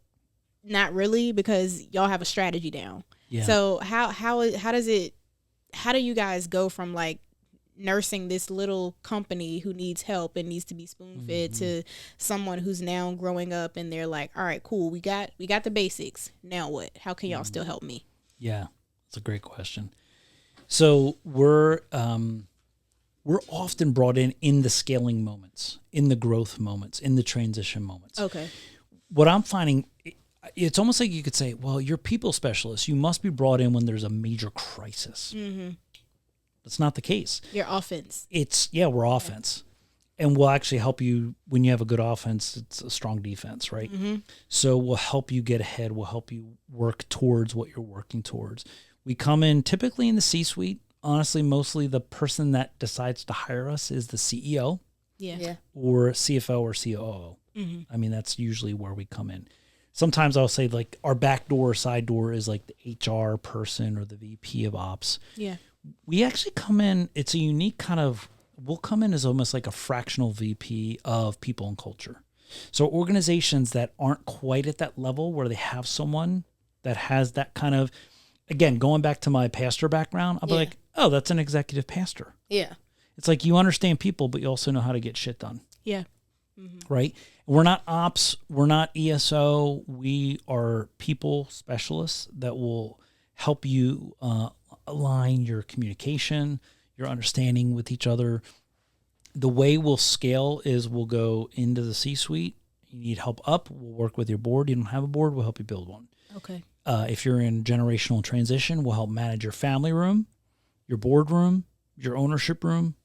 A: not really, because y'all have a strategy down.
B: Yeah.
A: So how do you guys go from like nursing this little company who needs help and needs to be spoon fed to someone who's now growing up and they're like, all right, cool, we got the basics. Now what? How can y'all still help me?
B: Yeah, that's a great question. So we're often brought in the scaling moments, in the growth moments, in the transition moments.
A: Okay.
B: What I'm finding, it's almost like you could say, well, you're people specialists. You must be brought in when there's a major crisis. That's not the case.
A: Your offense.
B: We're offense. And we'll actually help you when you have a good offense. It's a strong defense, right? So we'll help you get ahead. We'll help you work towards what you're working towards. We come in typically in the C-suite. Honestly, mostly the person that decides to hire us is the CEO or CFO or COO. I mean, that's usually where we come in. Sometimes I'll say like our back door or side door is like the HR person or the VP of ops.
A: Yeah.
B: We actually come in, it's a unique kind of, we'll come in as almost like a fractional VP of people and culture. So organizations that aren't quite at that level where they have someone that has that kind of, again, going back to my pastor background, I'll be like, oh, that's an executive pastor.
C: Yeah.
B: It's like you understand people, but you also know how to get shit done.
A: Yeah.
B: Right? We're not ops. We're not ESO. We are people specialists that will help you align your communication, your understanding with each other. The way we'll scale is we'll go into the C-suite. You need help up, we'll work with your board. You don't have a board, we'll help you build one.
A: Okay.
B: If you're in generational transition, we'll help manage your family room, your board room, your ownership room,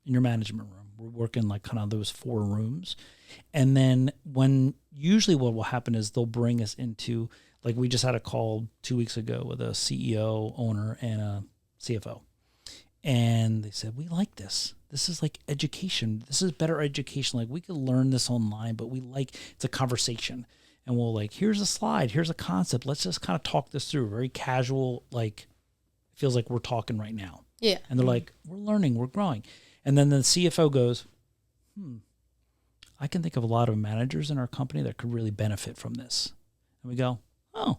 B: and your management room. We're working like kind of those 4 rooms. And then usually what will happen is they'll bring us into, like we just had a call 2 weeks ago with a CEO, owner, and a CFO. And they said, we like this. This is like education. This is better education. Like we could learn this online, but it's a conversation. And we'll like, here's a slide, here's a concept. Let's just kind of talk this through. Very casual, like it feels like we're talking right now.
C: Yeah.
B: And they're like, we're learning, we're growing. And then the CFO goes, I can think of a lot of managers in our company that could really benefit from this. And we go, oh,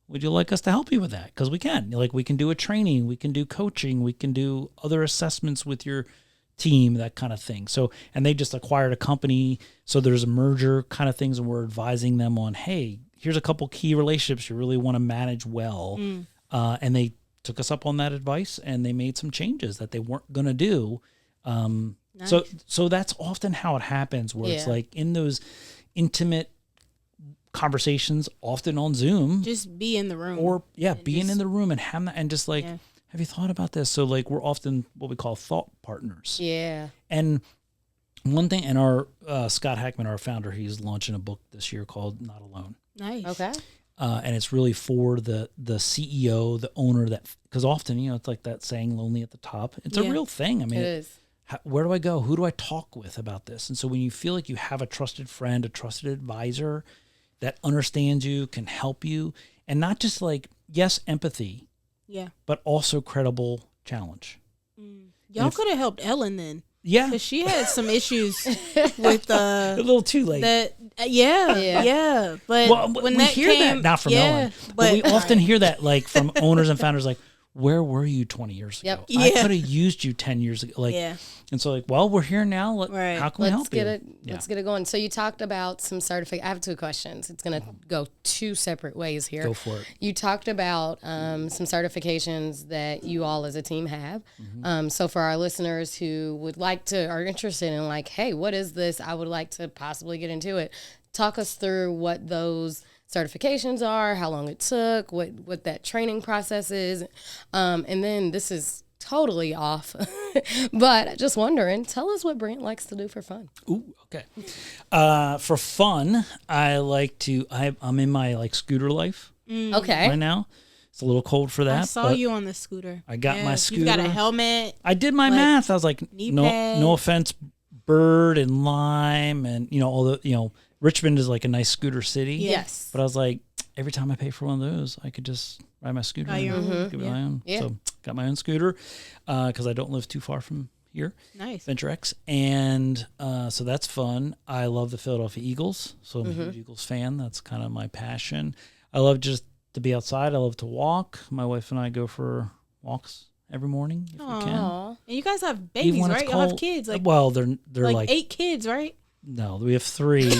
B: would you like us to help you with that? Because we can. Like we can do a training, we can do coaching, we can do other assessments with your team, that kind of thing. So, and they just acquired a company. So there's a merger kind of things, and we're advising them on, hey, here's a couple key relationships you really want to manage well. And they took us up on that advice, and they made some changes that they weren't going to do.
A: Nice.
B: So that's often how it happens, where it's like in those intimate conversations, often on Zoom,
A: Just be in the room.
B: or being in the room and have that, and just like, have you thought about this? So like, we're often what we call thought partners.
C: Yeah.
B: And one thing, and our Scott Hackman, our founder, he's launching a book this year called Not Alone.
A: Nice.
C: Okay.
B: And it's really for the CEO, the owner, that, because often, it's like that saying, lonely at the top. It's a real thing. I mean,
C: It is.
B: where do I go? Who do I talk with about this? And so when you feel like you have a trusted friend, a trusted advisor that understands you, can help you, and not just like, yes, empathy, but also credible challenge.
A: Y'all could have helped Ellen then.
B: Yeah.
A: Because she had some issues with
B: A little too late.
A: that. Yeah. But when
B: we
A: that
B: hear
A: came,
B: that not from Ellen, but we often hear that like from owners and founders, like, where were you 20 years ago?
C: Yep.
B: I could have used you 10 years ago. Like, and so like, well, we're here now. How can we help you?
C: Let's get it going. So you talked about some certificate. I have 2 questions. It's going to go 2 separate ways here.
B: Go for it.
C: You talked about some certifications that you all as a team have. So for our listeners who would like to, are interested in like, hey, what is this? I would like to possibly get into it. Talk us through what those certifications are, how long it took, what that training process is. And then this is totally off, but just wondering, tell us what Brant likes to do for fun.
B: Ooh, okay. For fun, I like to, I'm in my like scooter life
C: Okay.
B: right now. It's a little cold for that.
A: I saw
B: but
A: you on the scooter.
B: I got my scooter.
A: You got a helmet.
B: I did my math. I was like,
A: knee
B: no
A: pads.
B: offense, Bird and Lime, and all the, Richmond is like a nice scooter city.
C: Yes.
B: But I was like, every time I pay for one of those, I could just ride my scooter.
A: Buy your own.
B: Give it my own.
C: Yeah.
B: So got my own scooter because I don't live too far from here.
A: Nice.
B: Venture X. And so that's fun. I love the Philadelphia Eagles. So I'm a huge Eagles fan. That's kind of my passion. I love just to be outside. I love to walk. My wife and I go for walks every morning if we can.
C: Aw.
A: And you guys have
B: Even
A: babies,
B: when it's
A: right? Y'all have
B: cold.
A: kids. Like,
B: Well, they're like
A: 8 kids, right?
B: no, we have 3.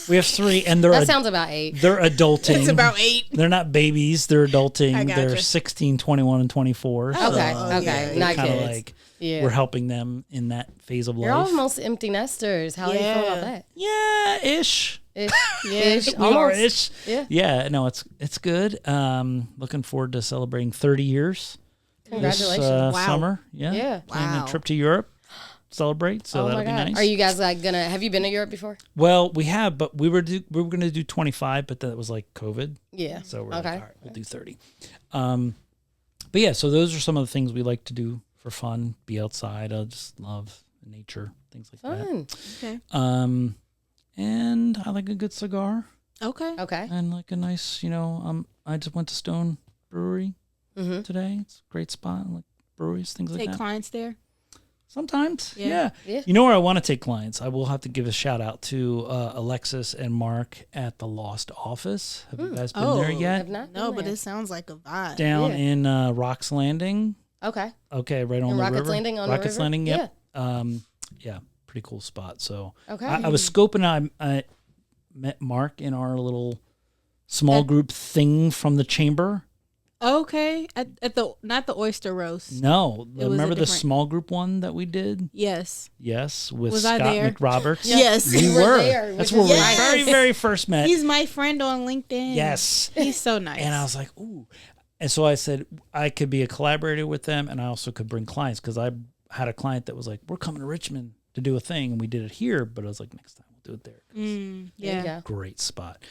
B: We have 3, and they're
C: That sounds about 8.
B: they're adulting.
A: It's about 8.
B: They're not babies. They're adulting.
A: I gotcha.
B: They're 16, 21, and 24.
C: Okay.
B: So
C: Okay.
A: yeah.
C: Not
B: kind of
C: kids.
B: like
C: Yeah.
B: we're helping them in that phase of
C: You're
B: life.
C: almost empty nesters. How do you feel about that?
B: Yeah, ish.
C: Ish.
B: We are
C: Almost.
B: ish.
C: Yeah.
B: Yeah. No, it's good. Looking forward to celebrating 30 years.
C: Congratulations.
B: This,
A: Wow.
B: summer. Yeah.
C: Yeah.
B: Planning
A: Wow.
B: a trip to Europe. Celebrate. So
C: Oh
B: that'll
C: my
B: be
C: God.
B: nice.
C: Are you guys like gonna? Have you been to Europe before?
B: Well, we have, but we were going to do 25, but that was like COVID.
C: Yeah.
B: So we're
C: Okay.
B: like, all right, we'll do 30. But yeah, so those are some of the things we like to do for fun. Be outside. I just love nature, things like
C: Fun.
A: Okay.
B: that. And I like a good cigar
A: Okay.
C: Okay.
B: and like a nice, I just went to Stone Brewery today. It's a great spot. I like breweries, things like
A: Take
B: that.
A: clients there.
B: Sometimes,
A: Yeah.
C: Yeah.
B: You know where I want to take clients? I will have to give a shout out to Alexis and Mark at the Lost Office. Have you guys been there
A: Oh,
B: yet?
C: Have not.
A: No,
C: been
A: but
C: there.
A: it sounds like a vibe.
B: Down
C: Yeah.
B: in Rocks Landing.
C: Okay.
B: Okay, right on
C: In
B: the
C: Rockets
B: river.
C: Landing on the
B: Rockets
C: river?
B: Landing, yep. Yeah, pretty cool spot. So
C: Okay.
B: I was scoping out. I met Mark in our little small group thing from the chamber.
A: Okay. At the not the oyster roast.
B: No,
A: It was a
B: remember the
A: different-
B: small group one that we did?
A: Yes.
B: Yes, with
A: Was I
B: Scott
A: there?
B: McRoberts.
A: Yes.
B: You
C: were
B: were.
C: there,
B: That's
C: which
B: where
C: is
B: we
A: nice.
B: very, very first met.
A: He's my friend on LinkedIn.
B: Yes.
A: He's so nice.
B: And I was like, ooh. And so I said I could be a collaborator with them, and I also could bring clients because I had a client that was like, we're coming to Richmond to do a thing, and we did it here, but I was like, next time we'll do it there.
C: There you
A: yeah.
C: go.
B: Great spot.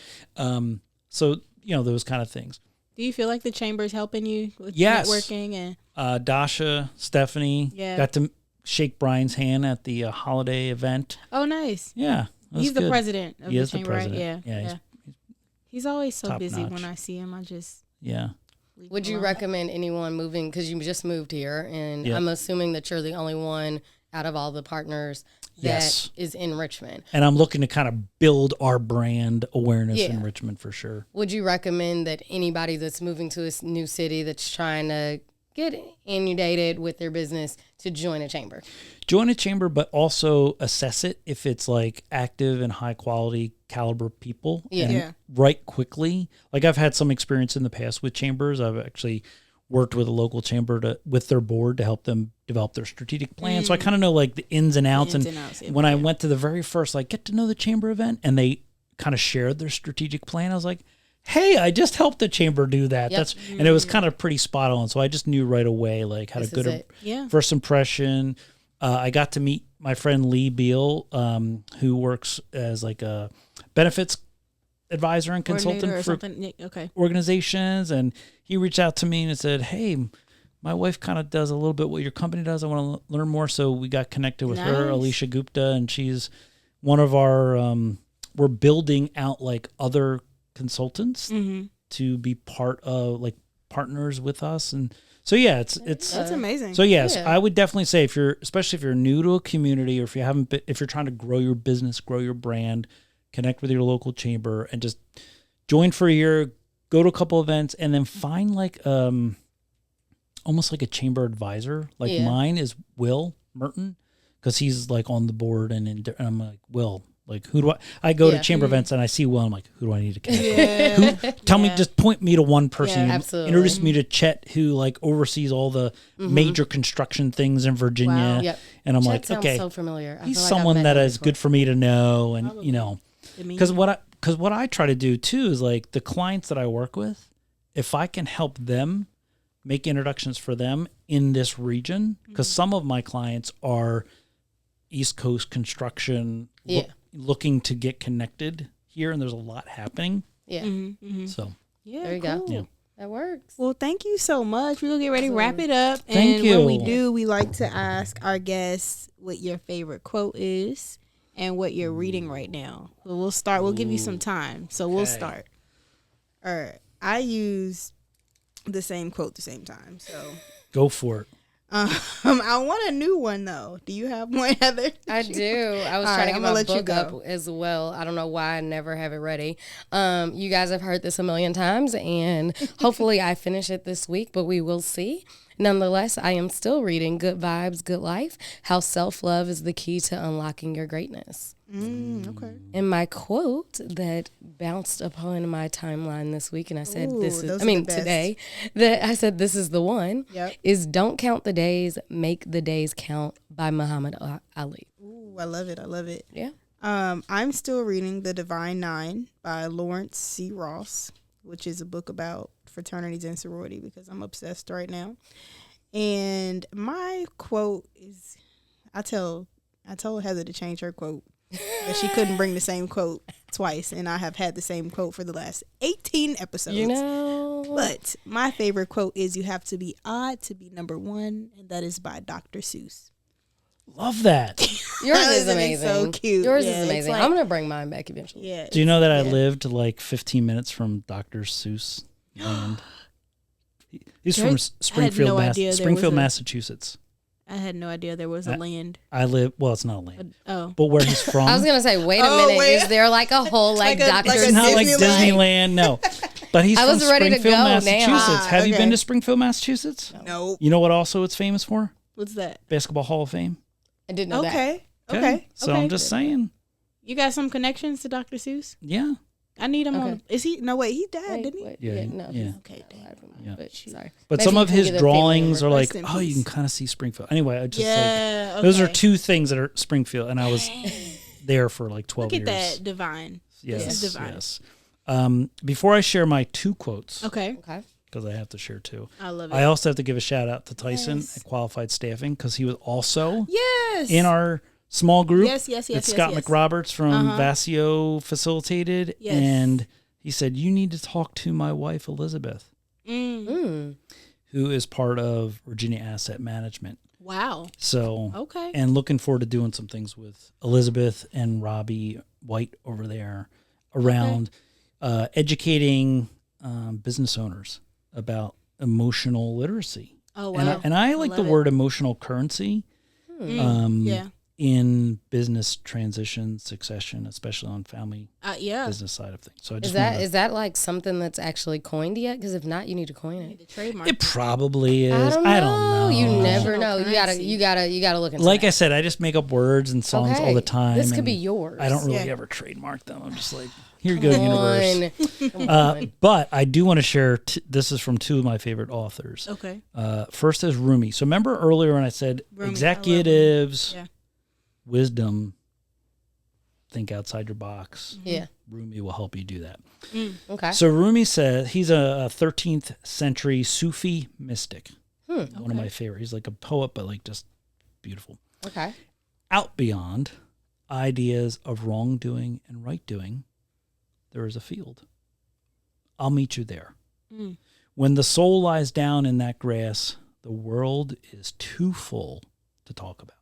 B: So, those kind of things.
A: Do you feel like the chamber's helping you with
B: Yes.
A: networking and
B: Dasha, Stephanie,
A: Yeah.
B: got to shake Brian's hand at the holiday event.
A: oh nice.
B: Yeah. that was
A: He's the
B: good.
A: president of
B: He
A: the
B: is the
A: chamber, right?
B: president.
A: Yeah.
B: Yeah,
A: He's always so
B: top
A: busy
B: notch.
A: when I see him. I just
B: Yeah.
A: leave
C: Would
A: him
C: you
A: alone.
C: recommend anyone moving? Because you just moved here, and
B: Yeah.
C: I'm assuming that you're the only one out of all the partners that is
B: Yes.
C: in Richmond.
B: And I'm looking to kind of build our brand awareness in
C: Yeah.
B: Richmond for sure.
C: Would you recommend that anybody that's moving to a new city that's trying to get inundated with their business to join a chamber?
B: Join a chamber, but also assess it if it's like active and high quality caliber people.
C: Yeah.
B: And right quickly. Like I've had some experience in the past with chambers. I've actually worked with a local chamber with their board to help them develop their strategic plan. So I kind of know like the ins and outs. When I went to the very first like get to know the chamber event and they kind of shared their strategic plan, I was like, hey, I just helped the chamber do that.
C: Yep.
B: And it was kind of pretty spot on. So I just knew right away, like had a good first impression. I got to meet my friend Lee Beal, who works as like a benefits advisor and consultant for organizations. And he reached out to me and said, hey, my wife kind of does a little bit what your company does. I want to learn more. So we got connected with her, Alicia Gupta, and she's one of our, we're building out like other consultants to be part of like partners with us. And so, yeah, it's
A: that's amazing.
B: So yes, I would definitely say especially if you're new to a community or if you're trying to grow your business, grow your brand, connect with your local chamber and just join for a year, go to a couple events and then find like, almost like a chamber advisor. Like mine is Will Merton because he's like on the board and I'm like, Will, like who do I go to chamber events and I see Will, I'm like, who do I need to connect with? Tell me, just point me to one person.
C: Absolutely.
B: Introduce me to Chet who like oversees all the major construction things in Virginia.
C: Wow. Yep.
B: And I'm
C: Chet
B: like,
C: sounds
B: okay,
C: so familiar.
B: he's someone that is good for me to know. And you know, because what I try to do too is like the clients that I work with, if I can help them make introductions for them in this region, because some of my clients are East Coast construction looking to get connected here, and there's a lot happening.
C: Yeah.
B: So
C: there you go. Yeah. That works.
A: Well, thank you so much. We're going to get ready to wrap it up.
B: Thank you.
A: When we do, we like to ask our guests what your favorite quote is and what you're reading right now. So we'll start. We'll give you some time. So we'll start. All right. I use the same quote the same time. So
B: go for it.
A: I want a new one though. Do you have one, Heather?
C: I do. I was trying to get my book up as well. I don't know why I never have it ready. You guys have heard this a million times, and hopefully I finish it this week, but we will see. Nonetheless, I am still reading Good Vibes, Good Life, How Self-Love is the Key to Unlocking Your Greatness.
A: Okay.
C: And my quote that bounced upon my timeline this week, and I said, today, that I said, this is the one, is Don't Count the Days, Make the Days Count by Muhammad Ali.
A: Ooh, I love it. I love it.
C: Yeah.
A: I'm still reading The Divine Nine by Lawrence C. Ross, which is a book about fraternities and sorority because I'm obsessed right now. And my quote is, I told Heather to change her quote. But she couldn't bring the same quote twice, and I have had the same quote for the last 18 episodes.
C: You know.
A: But my favorite quote is, you have to be odd to be number one, and that is by Dr. Seuss.
B: Love that.
C: Yours is amazing.
A: So cute.
C: Yours is amazing. Like, I'm going to bring mine back eventually.
A: Yeah.
B: Do you know that I lived like 15 minutes from Dr. Seuss land? He's from Springfield, Massachusetts.
A: I had no idea there was a land.
B: Well, it's not a land. But where he's from.
C: I was going to say, wait a minute. Is there like a whole Dr.
B: It's not like Disneyland, no. But he's from Springfield, Massachusetts. Have you been to Springfield, Massachusetts?
A: No.
B: You know what also it's famous for?
A: What's that?
B: Basketball Hall of Fame.
C: I didn't know that.
A: Okay.
B: So I'm just saying.
A: You got some connections to Dr. Seuss?
B: Yeah.
A: I need him on. Is he? No, wait. He died, didn't he?
B: Yeah.
C: No.
A: Okay.
C: But, sorry.
B: But some of his drawings are like, oh, you can kind of see Springfield. Anyway, I just those are two things that are Springfield, and I was there for like 12 years.
A: Look at that, divine.
B: Yes,
A: this is divine.
B: Yes. Before I share my two quotes,
A: okay,
B: because I have to share two.
A: I love it.
B: I also have to give a shout out to Tyson at Qualified Staffing because he was also
A: in
B: our small group.
A: Yes.
B: That Scott McRoberts from Vasio facilitated, and he said, you need to talk to my wife, Elizabeth, who is part of Virginia Asset Management.
A: Wow.
B: So, and looking forward to doing some things with Elizabeth and Robbie White over there around educating business owners about emotional literacy.
A: Oh, wow.
B: And I like the word emotional currency. in business transition, succession, especially on family
A: Yeah.
B: business side of things. So I just
C: Is that like something that's actually coined yet? Because if not, you need to coin it.
A: The trademark.
B: it probably is.
C: I don't know. You never
A: Digital
C: know.
A: currency.
C: You gotta look into
B: Like
C: that.
B: I said, I just make up words and songs
C: Okay.
B: all the time.
C: This could be
B: and
C: yours.
B: I don't really
A: Yeah.
B: ever trademark them. I'm just like, here you go, universe.
C: Come on.
B: But I do want to share, this is from two of my favorite authors.
A: Okay.
B: First is Rumi. So remember earlier when I said
A: Rumi, I love
B: executives,
A: Rumi. Yeah.
B: wisdom, think outside your box.
C: Yeah.
B: Rumi will help you do that.
C: Okay.
B: So Rumi said he's a 13th century Sufi mystic. One of my favorite. He's like a poet, but like just beautiful.
C: Okay.
B: Out beyond ideas of wrongdoing and right doing, there is a field. I'll meet you there. When the soul lies down in that grass, the world is too full to talk about.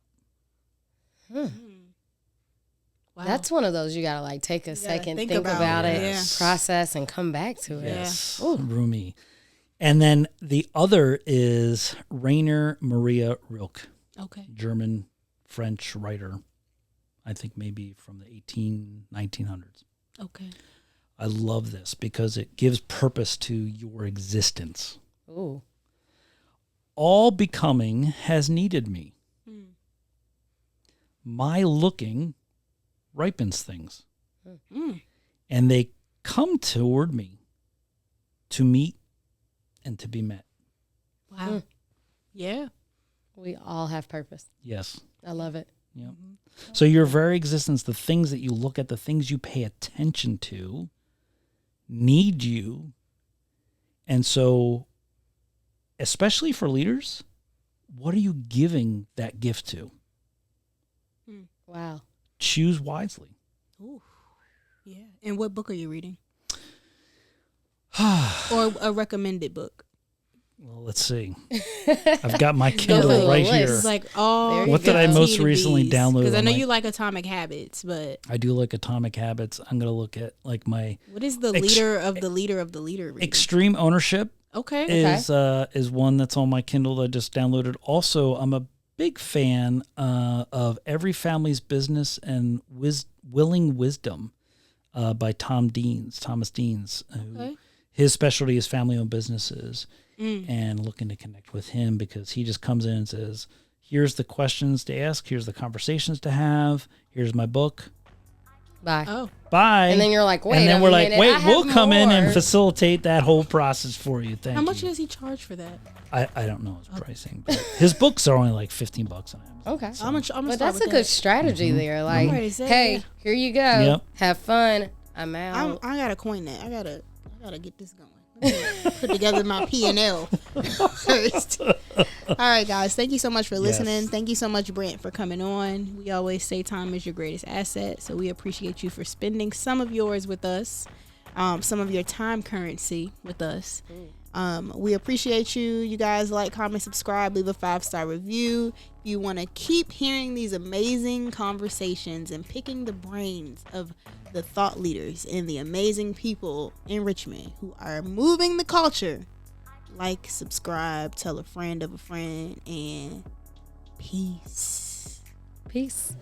A: Wow.
C: That's one of those you gotta like take a second,
A: think
C: think
A: about
C: about
A: it.
C: it,
A: Yeah.
C: process, and come back to it.
B: Yes, Rumi. And then the other is Rainer Maria Rilke,
A: Okay.
B: German, French writer. I think maybe from the 1900s.
A: Okay.
B: I love this because it gives purpose to your existence.
C: Ooh.
B: All becoming has needed me. My looking ripens things. And they come toward me to meet and to be met.
A: Wow. Yeah.
C: We all have purpose.
B: Yes.
C: I love it.
B: Yep. So your very existence, the things that you look at, the things you pay attention to, need you. And so, especially for leaders, what are you giving that gift to?
C: Wow.
B: Choose wisely.
A: Ooh. Yeah. And what book are you reading? Or a recommended book?
B: Well, let's see. I've got my Kindle
C: through the
B: right
C: list.
B: here.
A: It's like all.
C: There you
B: What did I
C: go.
B: most recently download
A: Because I
B: on
A: know
B: my-
A: you like Atomic Habits, but
B: I do like Atomic Habits. I'm going to look at like my
A: what is the leader of the leader of the leader reading?
B: Extreme Ownership
A: Okay.
B: is one that's on my Kindle that I just downloaded. Also, I'm a big fan of Every Family's Business and Willing Wisdom by Thomas Deans.
A: Okay.
B: His specialty is family-owned businesses, and looking to connect with him because he just comes in and says, here's the questions to ask, here's the conversations to have, here's my book.
C: Bye.
A: Oh.
B: Bye.
C: And then you're like, wait
B: and then
C: a
B: we're like,
C: minute,
B: wait,
C: I have
B: we'll come in and
C: more.
B: facilitate that whole process for you. Thank you.
A: How much does he charge for that?
B: I don't know his pricing, but his books are only like $15 on Amazon.
C: Okay.
A: I'm gonna
C: But
A: start
C: that's
A: with
C: a good
A: that.
C: strategy there. Like,
A: ready to say,
C: hey,
A: yeah.
C: here you go.
B: Yep.
C: Have fun. I'm out.
A: I gotta coin that. I gotta get this going. Put together my P&L first. All right, guys. Thank you so much for listening.
B: Yes.
A: Thank you so much, Brant, for coming on. We always say time is your greatest asset, so we appreciate you for spending some of yours with us, some of your time currency with us. We appreciate you. You guys like, comment, subscribe, leave a 5-star review. If you want to keep hearing these amazing conversations and picking the brains of the thought leaders and the amazing people in Richmond who are moving the culture, like, subscribe, tell a friend of a friend, and peace.
C: Peace.